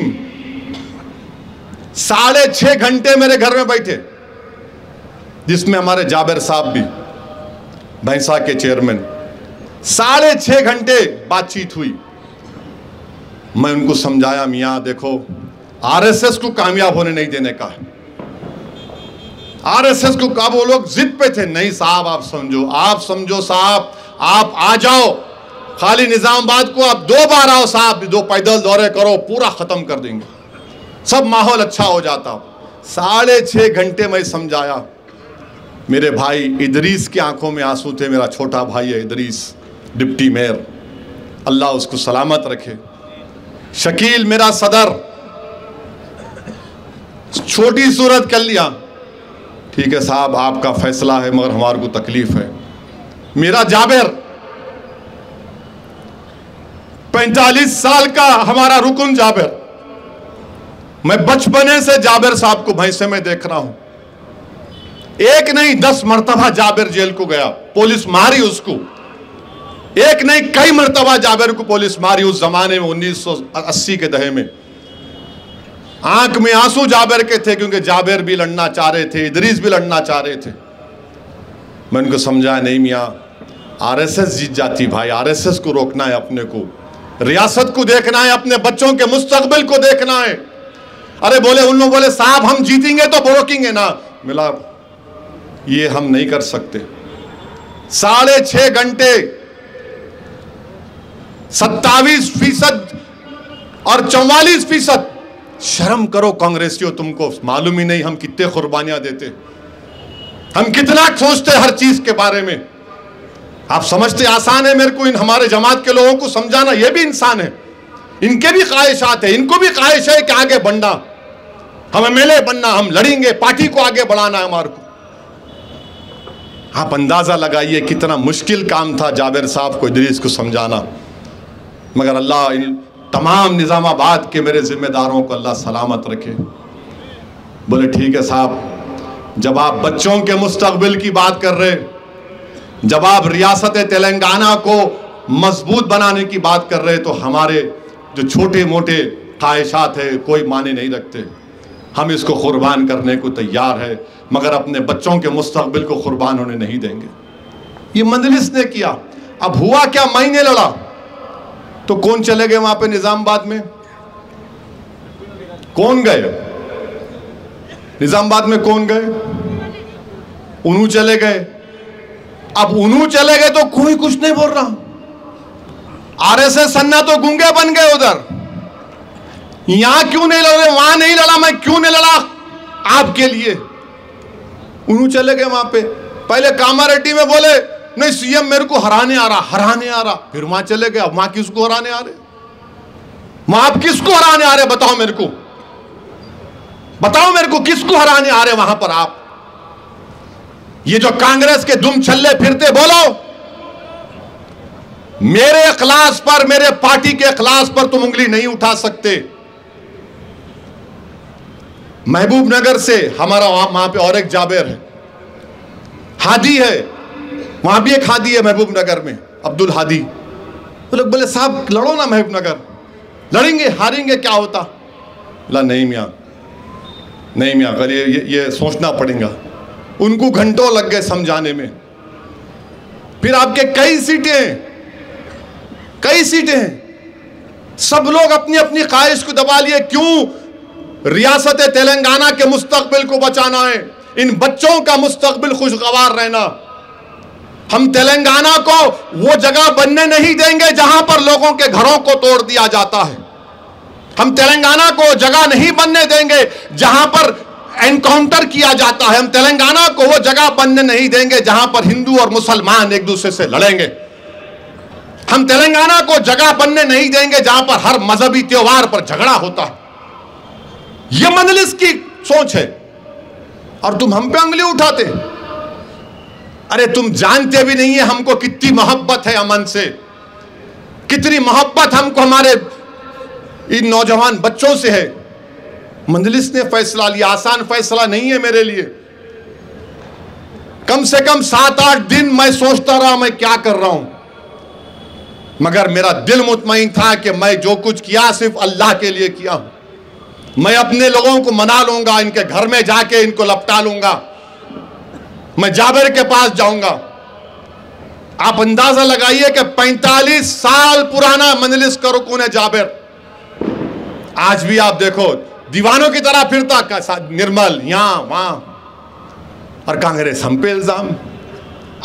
6.5 घंटे मेरे घर में बैठे, जिसमें हमारे जाबिर साहब भी, भैंसा के चेयरमैन। 6.5 घंटे बातचीत हुई। मैं उनको समझाया, मियाँ देखो आरएसएस को कामयाब होने नहीं देने का है। आरएसएस को कब, वो लोग जिद पे थे, नहीं साहब आप समझो, आप समझो साहब, आप आ जाओ, खाली निजामाबाद को आप 2 बार आओ साहब, 2 पैदल दौरे करो, पूरा खत्म कर देंगे, सब माहौल अच्छा हो जाता। 6.5 घंटे मैं समझाया। मेरे भाई इदरीस की आंखों में आंसू थे, मेरा छोटा भाई है इदरीस, डिप्टी मेयर, अल्लाह उसको सलामत रखे। शकील मेरा सदर, छोटी सूरत कर लिया, ठीक है साहब आपका फैसला है, मगर हमारे को तकलीफ है। मेरा जाबिर 45 साल का हमारा रुकन जाबिर, मैं बचपने से जाबिर साहब को भैंसे में देख रहा हूं। एक नहीं 10 मरतबा जाबिर जेल को गया, पुलिस मारी उसको। एक नहीं कई मरतबा जाबिर को पुलिस मारी उस जमाने में, 1980 के दहे में। आंख में आंसू जाबिर के थे, क्योंकि जाबिर भी लड़ना चाह रहे थे, इदरीस भी लड़ना चाह रहे थे। मैं उनको समझाया, नहीं मियाँ आरएसएस जीत जाती भाई, आरएसएस को रोकना है, अपने को रियासत को देखना है, अपने बच्चों के मुस्तकबिल को देखना है। अरे बोले, उन लोग बोले साहब हम जीतेंगे तो रोकेंगे ना। मिला ये हम नहीं कर सकते। 6.5 घंटे 27% और 44%। शर्म करो कांग्रेसियों, तुमको मालूम ही नहीं हम कितने कुर्बानियां देते, हम कितना सोचते हर चीज के बारे में। आप समझते आसान है मेरे को इन हमारे जमात के लोगों को समझाना? ये भी इंसान है, इनके भी ख्वाहिशात है, इनको भी ख्वाहिश है कि आगे बढ़ना, हम एमएलए बनना, हम लड़ेंगे, पार्टी को आगे बढ़ाना है हमारे को। आप अंदाजा लगाइए कितना मुश्किल काम था जाबिर साहब को, इदरीस को समझाना। मगर अल्लाह इन तमाम निज़ामाबाद के मेरे जिम्मेदारों को अल्लाह सलामत रखे। बोले ठीक है साहब, जब आप बच्चों के मुस्तकबिल की बात कर रहे, जब आप रियासत तेलंगाना को मजबूत बनाने की बात कर रहे, तो हमारे जो छोटे मोटे ख्वाहिशात है कोई माने नहीं रखते। हम इसको कुर्बान करने को तैयार है, मगर अपने बच्चों के मुस्तकबिल को कुर्बान होने नहीं देंगे। ये मजलिस ने किया। अब हुआ क्या, मैंने लड़ा तो कौन चले गए वहां पे निजामाबाद में? कौन गए निजामाबाद में? कौन गए? उन्हों चले गए। अब उन्हों चले गए तो कोई कुछ नहीं बोल रहा। आरएसएस सन्ना तो गूंगे बन गए उधर। यहां क्यों नहीं लड़े, वहां नहीं लड़ा, मैं क्यों नहीं लड़ा आपके लिए? उन्हों चले गए वहां पे। पहले कामारेड्डी में बोले नहीं सीएम मेरे को हराने आ रहा, हराने आ रहा, फिर वहां चले गए। अब वहां किसको हराने आ रहे? वहां आप किसको हराने आ रहे? बताओ मेरे को, बताओ मेरे को किसको हराने आ रहे वहां पर आप? ये जो कांग्रेस के दुम छल्ले फिरते, बोलो मेरे इखलास पर, मेरे पार्टी के इखलास पर तुम उंगली नहीं उठा सकते। महबूब नगर से हमारा वहां पे और एक जाबिर है, हादी है, वहां भी एक हादी है महबूब नगर में, अब्दुल हादी। तो लोग बोले साहब लड़ो ना महबूब नगर, लड़ेंगे हारेंगे क्या होता? बोला नहीं मियाँ, नहीं मियाँ, अगर ये सोचना पड़ेगा। उनको घंटों लग गए समझाने में। फिर आपके कई सीटें हैं, सब लोग अपनी अपनी ख्वाहिश को दबा लिए। क्यों? रियासत तेलंगाना के मुस्तकबिल को बचाना है, इन बच्चों का मुस्तकबिल खुशगवार रहना। हम तेलंगाना को वो जगह बनने नहीं देंगे जहां पर लोगों के घरों को तोड़ दिया जाता है। हम तेलंगाना को जगह नहीं बनने देंगे जहां पर एनकाउंटर किया जाता है। हम तेलंगाना को वो जगह बनने नहीं देंगे जहां पर हिंदू और मुसलमान एक दूसरे से लड़ेंगे। हम तेलंगाना को जगह बनने नहीं देंगे जहां पर हर मजहबी त्योहार पर झगड़ा होता है। यह मजलिस की सोच है और तुम हम पे उंगली उठाते। अरे तुम जानते भी नहीं है हमको कितनी मोहब्बत है अमन से, कितनी मोहब्बत हमको हमारे इन नौजवान बच्चों से है। मजलिस ने फैसला लिया, आसान फैसला नहीं है मेरे लिए। कम से कम 7-8 दिन मैं सोचता रहा मैं क्या कर रहा हूं, मगर मेरा दिल मुतमईन था कि मैं जो कुछ किया सिर्फ अल्लाह के लिए किया हूं। मैं अपने लोगों को मना लूंगा, इनके घर में जाके इनको लपटा लूंगा, मैं जाबिर के पास जाऊंगा। आप अंदाजा लगाइए कि 45 साल पुराना मजलिस का रुकून है जाबिर। आज भी आप देखो दीवानों की तरह फिरता निर्मल यहां वहां, और कांग्रेस हम पे इल्जाम।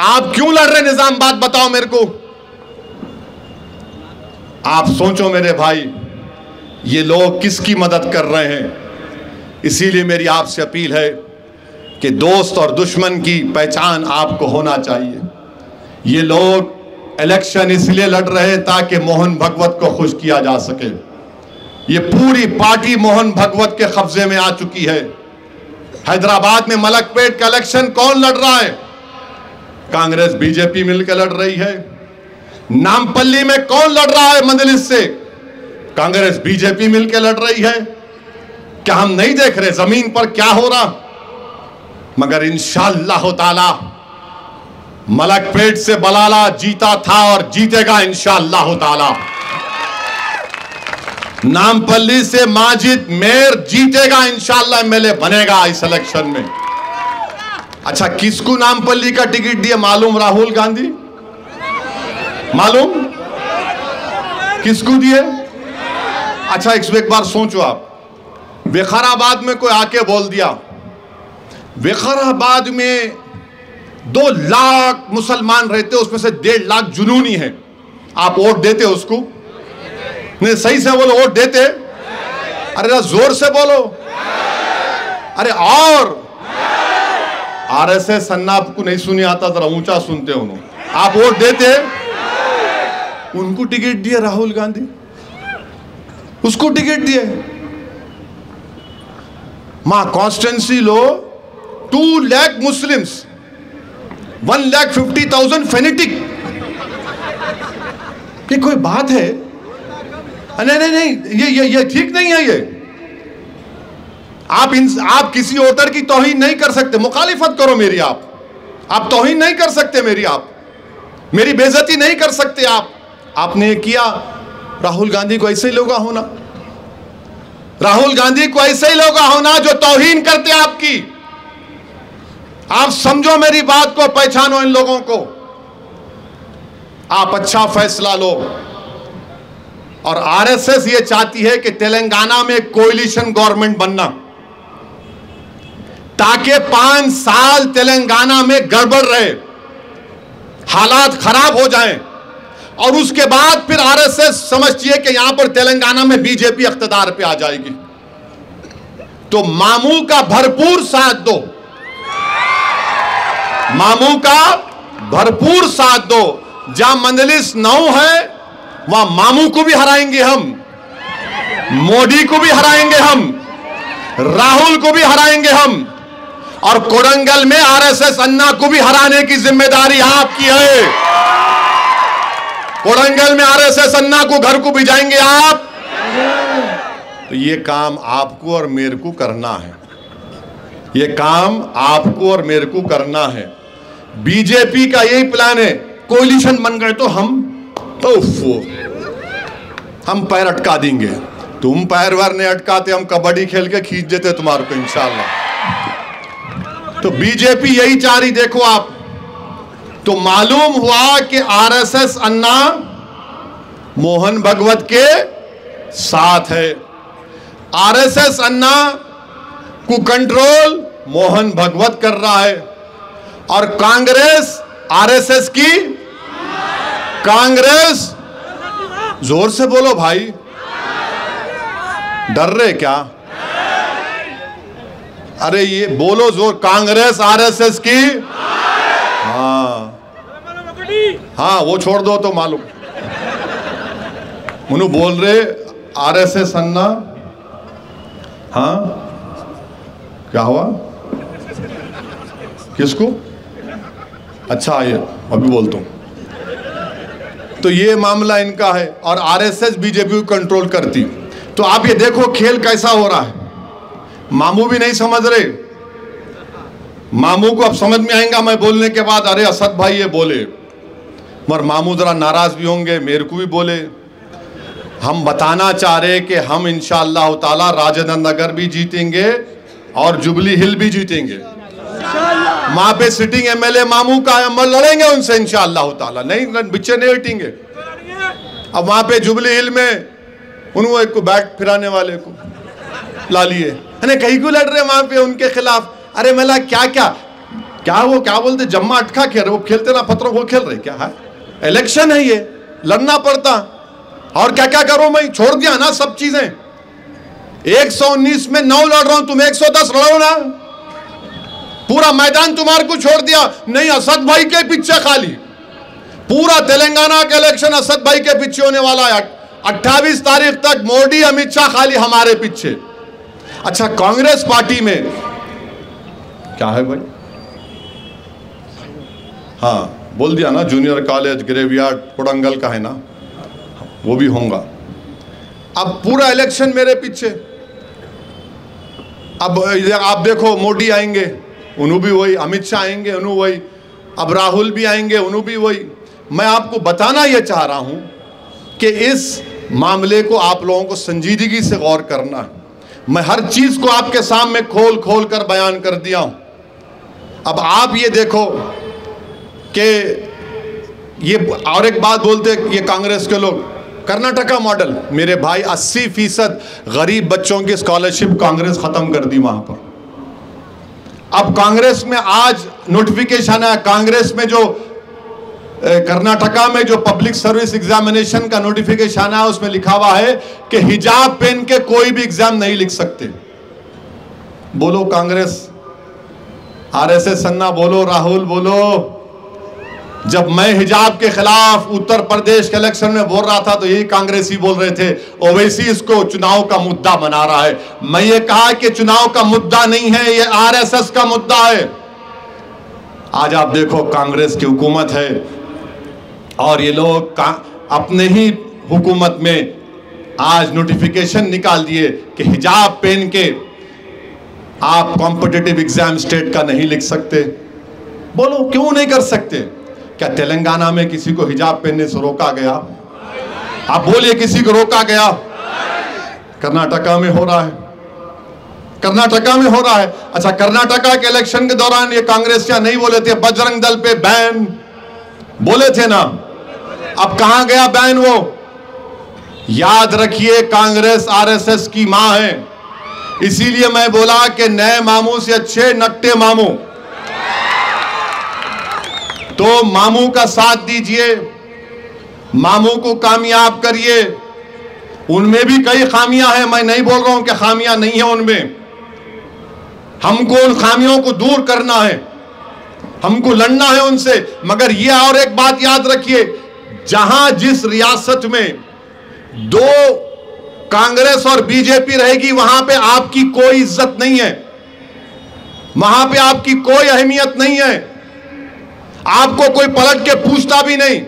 आप क्यों लड़ रहे निजामाबाद, बताओ मेरे को। आप सोचो मेरे भाई, ये लोग किसकी मदद कर रहे हैं। इसीलिए मेरी आपसे अपील है कि दोस्त और दुश्मन की पहचान आपको होना चाहिए। ये लोग इलेक्शन इसलिए लड़ रहे हैं ताकि मोहन भगवत को खुश किया जा सके। ये पूरी पार्टी मोहन भगवत के कब्जे में आ चुकी है। हैदराबाद में मलकपेट का इलेक्शन कौन लड़ रहा है? कांग्रेस बीजेपी मिलकर लड़ रही है। नामपल्ली में कौन लड़ रहा है मजलिस से? कांग्रेस बीजेपी मिलकर लड़ रही है। क्या हम नहीं देख रहे जमीन पर क्या हो रहा? मगर इंशाअल्लाह ताला मलकपेट से बलाला जीता था और जीतेगा इंशाअल्लाह ताला। नामपल्ली से माजिद मेयर जीतेगा इंशाअल्लाह, एमएलए बनेगा इस इलेक्शन में। अच्छा, किसको नामपल्ली का टिकट दिया मालूम? राहुल गांधी। मालूम किसको दिए? अच्छा एक बार सोचो आप, विकाराबाद में कोई आके बोल दिया विकाराबाद में 2 लाख मुसलमान रहते, उसमें से 1.5 लाख जुनूनी है, आप वोट देते उसको? नहीं, सही से बोलो, वोट देते? अरे जोर से बोलो। अरे और आरएसएस सन्ना आपको नहीं सुनी आता, जरा ऊंचा सुनते हो उन्होंने। आप वोट देते? उनको टिकट दिए राहुल गांधी, उसको टिकट दिए। मां कॉन्स्टिट्यूंसी लो 2 लाख मुस्लिम्स, 1,50,000 फेनेटिक। ये कोई बात है? नहीं नहीं नहीं, ये ठीक नहीं है। ये आप किसी वोटर की तौहीन नहीं कर सकते। मुखालिफत करो मेरी, आप तौहीन नहीं कर सकते मेरी, आप मेरी बेइज्जती नहीं कर सकते। आपने किया। राहुल गांधी को ऐसे ही लोग होना, राहुल गांधी को ऐसे ही लोग होना जो तौहीन करते आपकी। आप समझो मेरी बात को, पहचानो इन लोगों को। आप अच्छा फैसला लो। और आरएसएस ये चाहती है कि तेलंगाना में कोalition गवर्नमेंट बनना, ताकि 5 साल तेलंगाना में गड़बड़ रहे, हालात खराब हो जाएं, और उसके बाद फिर आरएसएस समझती है कि यहां पर तेलंगाना में बीजेपी इख्तिदार पे आ जाएगी। तो मामू का भरपूर साथ दो, मामू का भरपूर साथ दो। जहां मंजलिस 9 है वहां मामू को भी हराएंगे हम, मोदी को भी हराएंगे हम, राहुल को भी हराएंगे हम, और कोडंगल में आरएसएस अन्ना को भी हराने की जिम्मेदारी आपकी है। कोडंगल में आरएसएस अन्ना को घर को भिजाएंगे आप। तो ये काम आपको और मेरे को करना है, ये काम आपको और मेरे को करना है। बीजेपी का यही प्लान है, कोalition बन गए तो हम पैर अटका देंगे। तुम पैर वार नहीं अटकाते, हम कबड्डी खेल के खींच देते तुम्हारे को इंशाल्लाह। तो बीजेपी यही चाह रही, देखो आप। तो मालूम हुआ कि आरएसएस अन्ना मोहन भगवत के साथ है। आरएसएस अन्ना को कंट्रोल मोहन भगवत कर रहा है, और कांग्रेस आरएसएस की, कांग्रेस, जोर से बोलो भाई, डर रहे क्या? अरे ये बोलो जोर, कांग्रेस आरएसएस की। हाँ वो छोड़ दो तो मालूम। उन्होंने बोल रहे आरएसएस अन्ना। हाँ क्या हुआ? किसको? अच्छा ये अभी बोलता हूं। तो ये मामला इनका है, और आरएसएस बीजेपी को कंट्रोल करती। तो आप ये देखो खेल कैसा हो रहा है। मामू भी नहीं समझ रहे। मामू को अब समझ में आएगा मैं बोलने के बाद, अरे असद भाई ये बोले, मगर मामू जरा नाराज भी होंगे, मेरे को भी बोले। हम बताना चाह रहे कि हम इंशाअल्लाह ताला राजेंद्र नगर भी जीतेंगे और जुबली हिल भी जीतेंगे। वहां पे सिटिंग एमएलए मामू का हम लड़ेंगे उनसे इंशाअल्लाह ताला, नहीं बिच्चे नहीं हटेंगे। अब वहां पे जुबली हिल में उन्होंने एक को बैट फिराने वाले को ला लिए, कहीं को लड़ रहे वहां पे उनके खिलाफ। अरे मेला क्या क्या क्या वो क्या बोलते, जम्मा अटका खेल रहे, वो खेलते ना पत्थरों को खेल रहे क्या है? इलेक्शन है ये, लड़ना पड़ता। और क्या क्या करो, मैं छोड़ दिया ना सब चीजें। 119 में 9 लड़ रहा हूं, तुम 110 लड़ो ना। पूरा मैदान तुम्हारे को छोड़ दिया। नहीं, असद भाई के पीछे खाली पूरा तेलंगाना का इलेक्शन असद भाई के पीछे होने वाला है। 28 तारीख तक मोदी अमित शाह खाली हमारे पीछे। अच्छा, कांग्रेस पार्टी में क्या है भाई? हाँ बोल दिया ना, जूनियर कॉलेज ग्रेवयार्ड कोडंगल का है ना, वो भी होगा। अब पूरा इलेक्शन मेरे पीछे। अब आप देखो, मोदी आएंगे उन्हों भी वही, अमित शाह आएंगे उन्हों वही, अब राहुल भी आएंगे उन्हों भी वही। मैं आपको बताना यह चाह रहा हूं कि इस मामले को आप लोगों को संजीदगी से गौर करना है। मैं हर चीज को आपके सामने खोल खोल कर बयान कर दिया हूं। अब आप ये देखो कि ये, और एक बात बोलते ये कांग्रेस के लोग, कर्नाटका मॉडल, मेरे भाई 80% गरीब बच्चों की स्कॉलरशिप कांग्रेस खत्म कर दी वहां पर। अब कांग्रेस में आज नोटिफिकेशन है, कांग्रेस में जो कर्नाटका में जो पब्लिक सर्विस एग्जामिनेशन का नोटिफिकेशन है उसमें लिखा हुआ है कि हिजाब पहन के कोई भी एग्जाम नहीं लिख सकते। बोलो कांग्रेस, आरएसएस अन्ना बोलो, राहुल बोलो, जब मैं हिजाब के खिलाफ उत्तर प्रदेश के इलेक्शन में बोल रहा था तो यही कांग्रेसी बोल रहे थे ओवैसी इसको चुनाव का मुद्दा बना रहा है। मैं ये कहा कि चुनाव का मुद्दा नहीं है, ये आरएसएस का मुद्दा है। आज आप देखो कांग्रेस की हुकूमत है और ये लोग अपने ही हुकूमत में आज नोटिफिकेशन निकाल दिए कि हिजाब पहन के आप कॉम्पिटिटिव एग्जाम स्टेट का नहीं लिख सकते। बोलो क्यों नहीं कर सकते? क्या तेलंगाना में किसी को हिजाब पहनने से रोका गया? आप बोलिए किसी को रोका गया? कर्नाटका में हो रहा है, कर्नाटका में हो रहा है। अच्छा, कर्नाटका के इलेक्शन के दौरान ये कांग्रेसियां नहीं बोले थे बजरंग दल पे बैन, बोले थे ना? अब कहां गया बैन? वो याद रखिए कांग्रेस आरएसएस की मां है, इसीलिए मैं बोला कि नए मामू से अच्छे नकटे मामू। तो मामू का साथ दीजिए, मामू को कामयाब करिए। उनमें भी कई खामियां हैं, मैं नहीं बोल रहा हूं कि खामियां नहीं है उनमें। हमको उन खामियों को दूर करना है, हमको लड़ना है उनसे। मगर ये और एक बात याद रखिए, जहां जिस रियासत में दो कांग्रेस और बीजेपी रहेगी वहां पे आपकी कोई इज्जत नहीं है, वहां पे आपकी कोई अहमियत नहीं है, आपको कोई पलट के पूछता भी नहीं।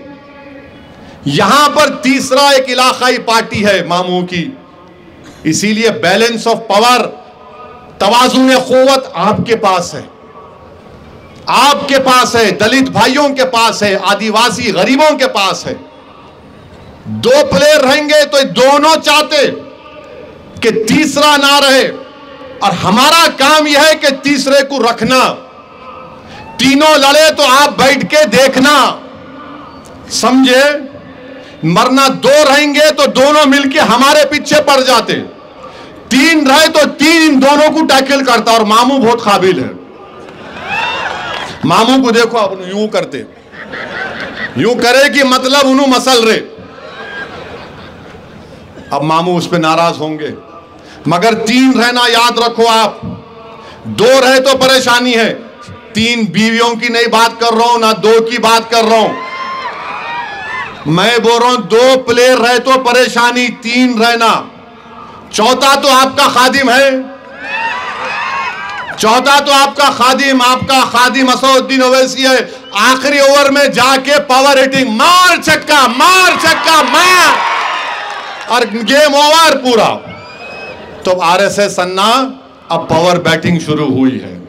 यहां पर तीसरा एक इलाकाई पार्टी है मामू की, इसीलिए बैलेंस ऑफ पावर, तवाजुन क़ुव्वत आपके पास है, आपके पास है, दलित भाइयों के पास है, आदिवासी गरीबों के पास है। दो प्लेयर रहेंगे तो दोनों चाहते कि तीसरा ना रहे, और हमारा काम यह है कि तीसरे को रखना। तीनों लड़े तो आप बैठ के देखना, समझे? मरना दो रहेंगे तो दोनों मिलके हमारे पीछे पड़ जाते, तीन रहे तो तीन इन दोनों को टैकल करता। और मामू बहुत काबिल है, मामू को देखो आप यूं करते, यूं करे कि मतलब उन्हों मसल रहे। अब मामू उस पर नाराज होंगे, मगर तीन रहना याद रखो आप। दो रहे तो परेशानी है, तीन बीवियों की नहीं बात कर रहा हूं ना दो की बात कर रहा हूं, मैं बोल रहा हूं दो प्लेयर रहे तो परेशानी, तीन रहना। चौथा तो आपका खादिम है, चौथा तो आपका खादिम असदुद्दीन ओवैसी है। आखिरी ओवर में जाके पावर हिटिंग, मार छक्का मार, और गेम ओवर पूरा। तो आरएसएस अन्ना अब पावर बैटिंग शुरू हुई है।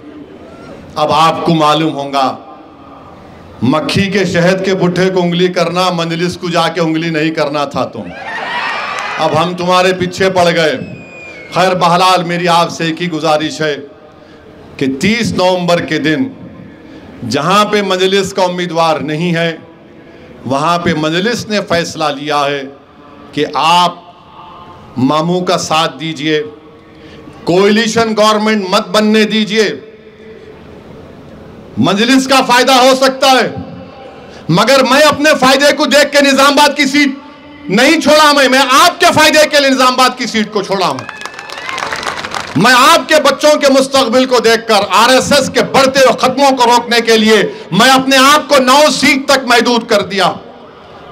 अब आपको मालूम होगा, मक्खी के शहद के पुट्ठे को उंगली करना, मंजलिस को जाके उंगली नहीं करना था तुम। अब हम तुम्हारे पीछे पड़ गए। खैर बहरहाल मेरी आपसे एक ही गुजारिश है कि 30 नवंबर के दिन जहां पे मजलिस का उम्मीदवार नहीं है, वहां पे मजलिस ने फैसला लिया है कि आप मामू का साथ दीजिए, कोalition गवर्नमेंट मत बनने दीजिए। मजलिस का फायदा हो सकता है, मगर मैं अपने फायदे को देख के निजामाबाद की सीट नहीं छोड़ा। मैं आपके फायदे के लिए निजामाबाद की सीट को छोड़ा हूं। मैं आपके बच्चों के मुस्तकबिल को देखकर आरएसएस के बढ़ते हुए खत्मों को रोकने के लिए मैं अपने आप को 9 सीट तक महदूद कर दिया।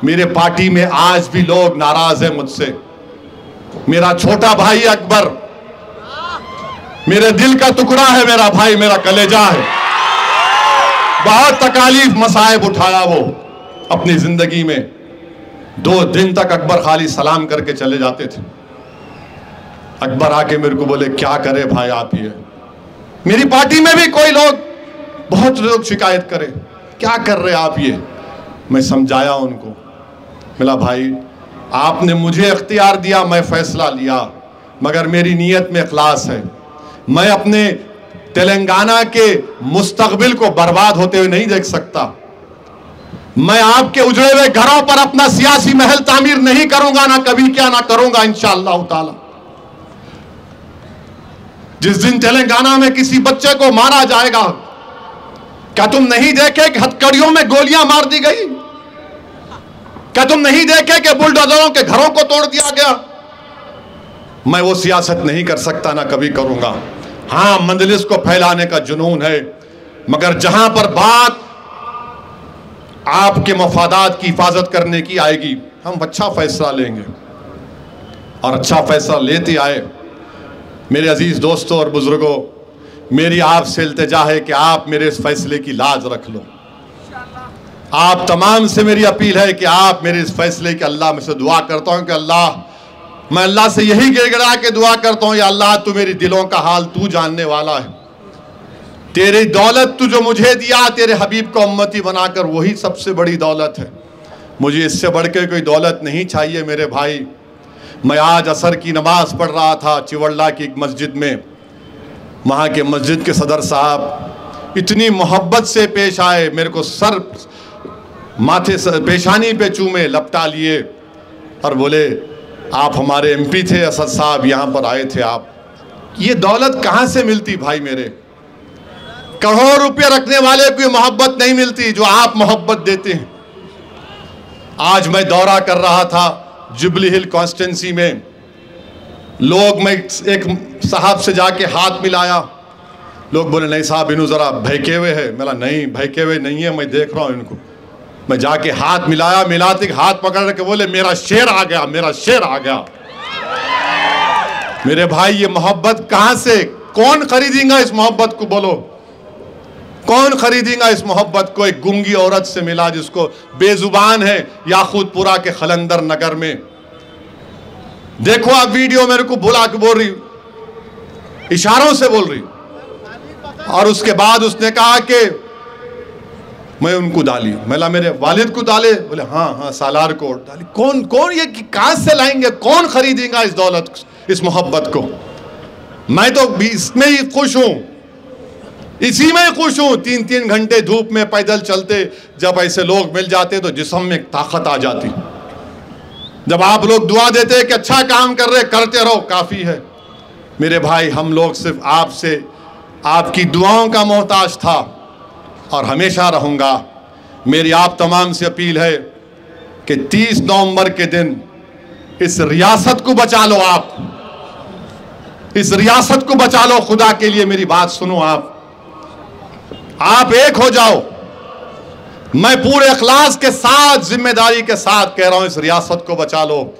मेरे पार्टी में आज भी लोग नाराज हैं मुझसे। मेरा छोटा भाई अकबर मेरे दिल का टुकड़ा है, मेरा भाई, मेरा कलेजा है। बहुत तकालीफ मसाइब उठाया वो अपनी जिंदगी में। 2 दिन तक अकबर खाली सलाम करके चले जाते थे। अकबर आके मेरे को बोले क्या करे भाई आप ये। मेरी पार्टी में भी कोई लोग, बहुत लोग शिकायत करे क्या कर रहे आप ये। मैं समझाया उनको, मिला भाई आपने मुझे इख्तियार दिया, मैं फैसला लिया, मगर मेरी नीयत में इखलास है। मैं अपने तेलंगाना के मुस्तकबिल को बर्बाद होते हुए नहीं देख सकता। मैं आपके उजड़े हुए घरों पर अपना सियासी महल तामीर नहीं करूंगा, ना कभी क्या ना करूंगा इंशाअल्लाह ताला। जिस दिन तेलंगाना में किसी बच्चे को मारा जाएगा, क्या तुम नहीं देखे कि हथकड़ियों में गोलियां मार दी गई? क्या तुम नहीं देखे कि बुलडोजरों के घरों को तोड़ दिया गया? मैं वो सियासत नहीं कर सकता, ना कभी करूंगा। हाँ, मजलिस को फैलाने का जुनून है, मगर जहां पर बात आपके मफादात की हिफाजत करने की आएगी, हम अच्छा फैसला लेंगे और अच्छा फैसला लेते आए। मेरे अजीज दोस्तों और बुजुर्गों, मेरी आपसे इल्तिजा है कि आप मेरे इस फैसले की लाज रख लो। आप तमाम से मेरी अपील है कि आप मेरे इस फैसले के, अल्लाह में से दुआ करता हूं कि अल्लाह, मैं अल्लाह से यही गिड़गिड़ा के दुआ करता हूं, या अल्लाह तू मेरी दिलों का हाल तू जानने वाला है। तेरी दौलत तू जो मुझे दिया, तेरे हबीब को उम्मती बनाकर, वही सबसे बड़ी दौलत है। मुझे इससे बढ़ के कोई दौलत नहीं चाहिए मेरे भाई। मैं आज असर की नमाज पढ़ रहा था चिवड़ला की एक मस्जिद में। वहाँ के मस्जिद के सदर साहब इतनी मोहब्बत से पेश आए, मेरे को सर माथे से पेशानी पे चूमे, लपटा लिए और बोले आप हमारे एमपी थे असद साहब, यहाँ पर आए थे आप। ये दौलत कहाँ से मिलती भाई मेरे? करोड़ों रुपये रखने वाले को ये मोहब्बत नहीं मिलती जो आप मोहब्बत देते हैं। आज मैं दौरा कर रहा था जुबली हिल कॉन्स्टिट्यूंसी में, लोग, मैं एक साहब से जाके हाथ मिलाया, लोग बोले नहीं साहब इन्हों ज़रा भयके हुए है। मेरा नहीं भयके हुए नहीं है, मैं देख रहा हूँ इनको। मैं जाके हाथ मिलाया, मिलाते हाथ पकड़ के बोले मेरा शेर आ गया, मेरा शेर आ गया। मेरे भाई ये मोहब्बत कहाँ से, कौन खरीदेगा इस मोहब्बत को? बोलो कौन खरीदेगा इस मोहब्बत को? एक गूंगी औरत से मिला जिसको बेजुबान है, याकूतपुरा के खलंदर नगर में। देखो आप वीडियो, मेरे को बुला के बोल रही, इशारों से बोल रही, और उसके बाद उसने कहा कि मैं उनको डाली, मैला मेरे वालिद को डाले। बोले हाँ हाँ सालार को डाली। कौन कौन ये कहाँ से लाएंगे? कौन खरीदेगा इस दौलत, इस मोहब्बत को? मैं तो इसमें ही खुश हूं, इसी में खुश हूं। 3-3 घंटे धूप में पैदल चलते, जब ऐसे लोग मिल जाते तो जिस्म में ताकत आ जाती। जब आप लोग दुआ देते कि अच्छा काम कर रहे, करते रहो, काफी है। मेरे भाई हम लोग सिर्फ आपसे, आपकी दुआओं का मोहताज था और हमेशा रहूंगा। मेरी आप तमाम से अपील है कि 30 नवंबर के दिन इस रियासत को बचा लो। आप इस रियासत को बचा लो, खुदा के लिए मेरी बात सुनो। आप एक हो जाओ। मैं पूरे इखलास के साथ, जिम्मेदारी के साथ कह रहा हूं, इस रियासत को बचा लो।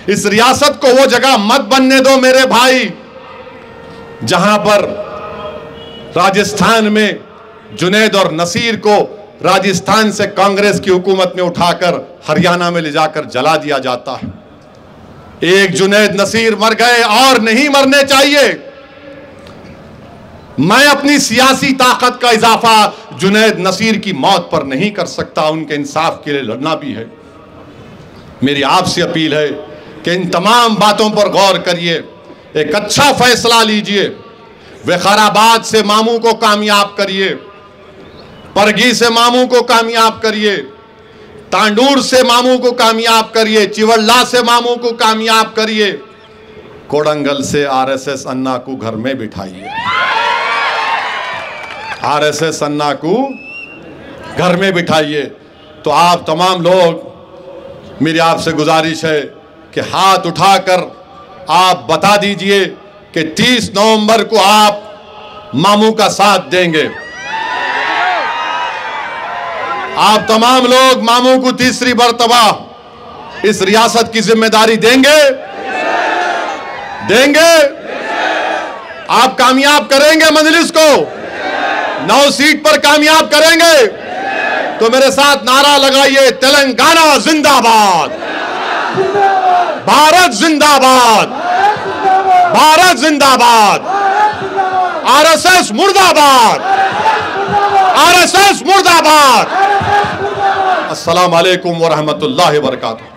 इस रियासत को वो जगह मत बनने दो मेरे भाई जहां पर राजस्थान में जुनैद और नसीर को राजस्थान से कांग्रेस की हुकूमत में उठाकर हरियाणा में ले जाकर जला दिया जाता है। एक जुनैद नसीर मर गए और नहीं मरने चाहिए। मैं अपनी सियासी ताकत का इजाफा जुनैद नसीर की मौत पर नहीं कर सकता, उनके इंसाफ के लिए लड़ना भी है। मेरी आपसे अपील है कि इन तमाम बातों पर गौर करिए, एक अच्छा फैसला लीजिए। वखाराबाद से मामू को कामयाब करिए, परगी से मामू को कामयाब करिए, तांडूर से मामू को कामयाब करिए, चिवड़ला से मामू को कामयाब करिए, कोडंगल से आरएसएस अन्ना को घर में बिठाइए। आरएसएस अन्ना को घर में बिठाइए। तो आप तमाम लोग, मेरी आपसे गुजारिश है कि हाथ उठाकर आप बता दीजिए कि 30 नवंबर को आप मामू का साथ देंगे। आप तमाम लोग मामू को तीसरी मर्तबा इस रियासत की जिम्मेदारी देंगे? देंगे? आप कामयाब करेंगे मजलिस को? 9 सीट पर कामयाब करेंगे? तो मेरे साथ नारा लगाइए, तेलंगाना जिंदाबाद, भारत जिंदाबाद, भारत जिंदाबाद, आरएसएस मुर्दाबाद, आरएसएस मुर्दाबाद। अस्सलाम वालेकुम व रहमतुल्लाहि व बरकातुहू।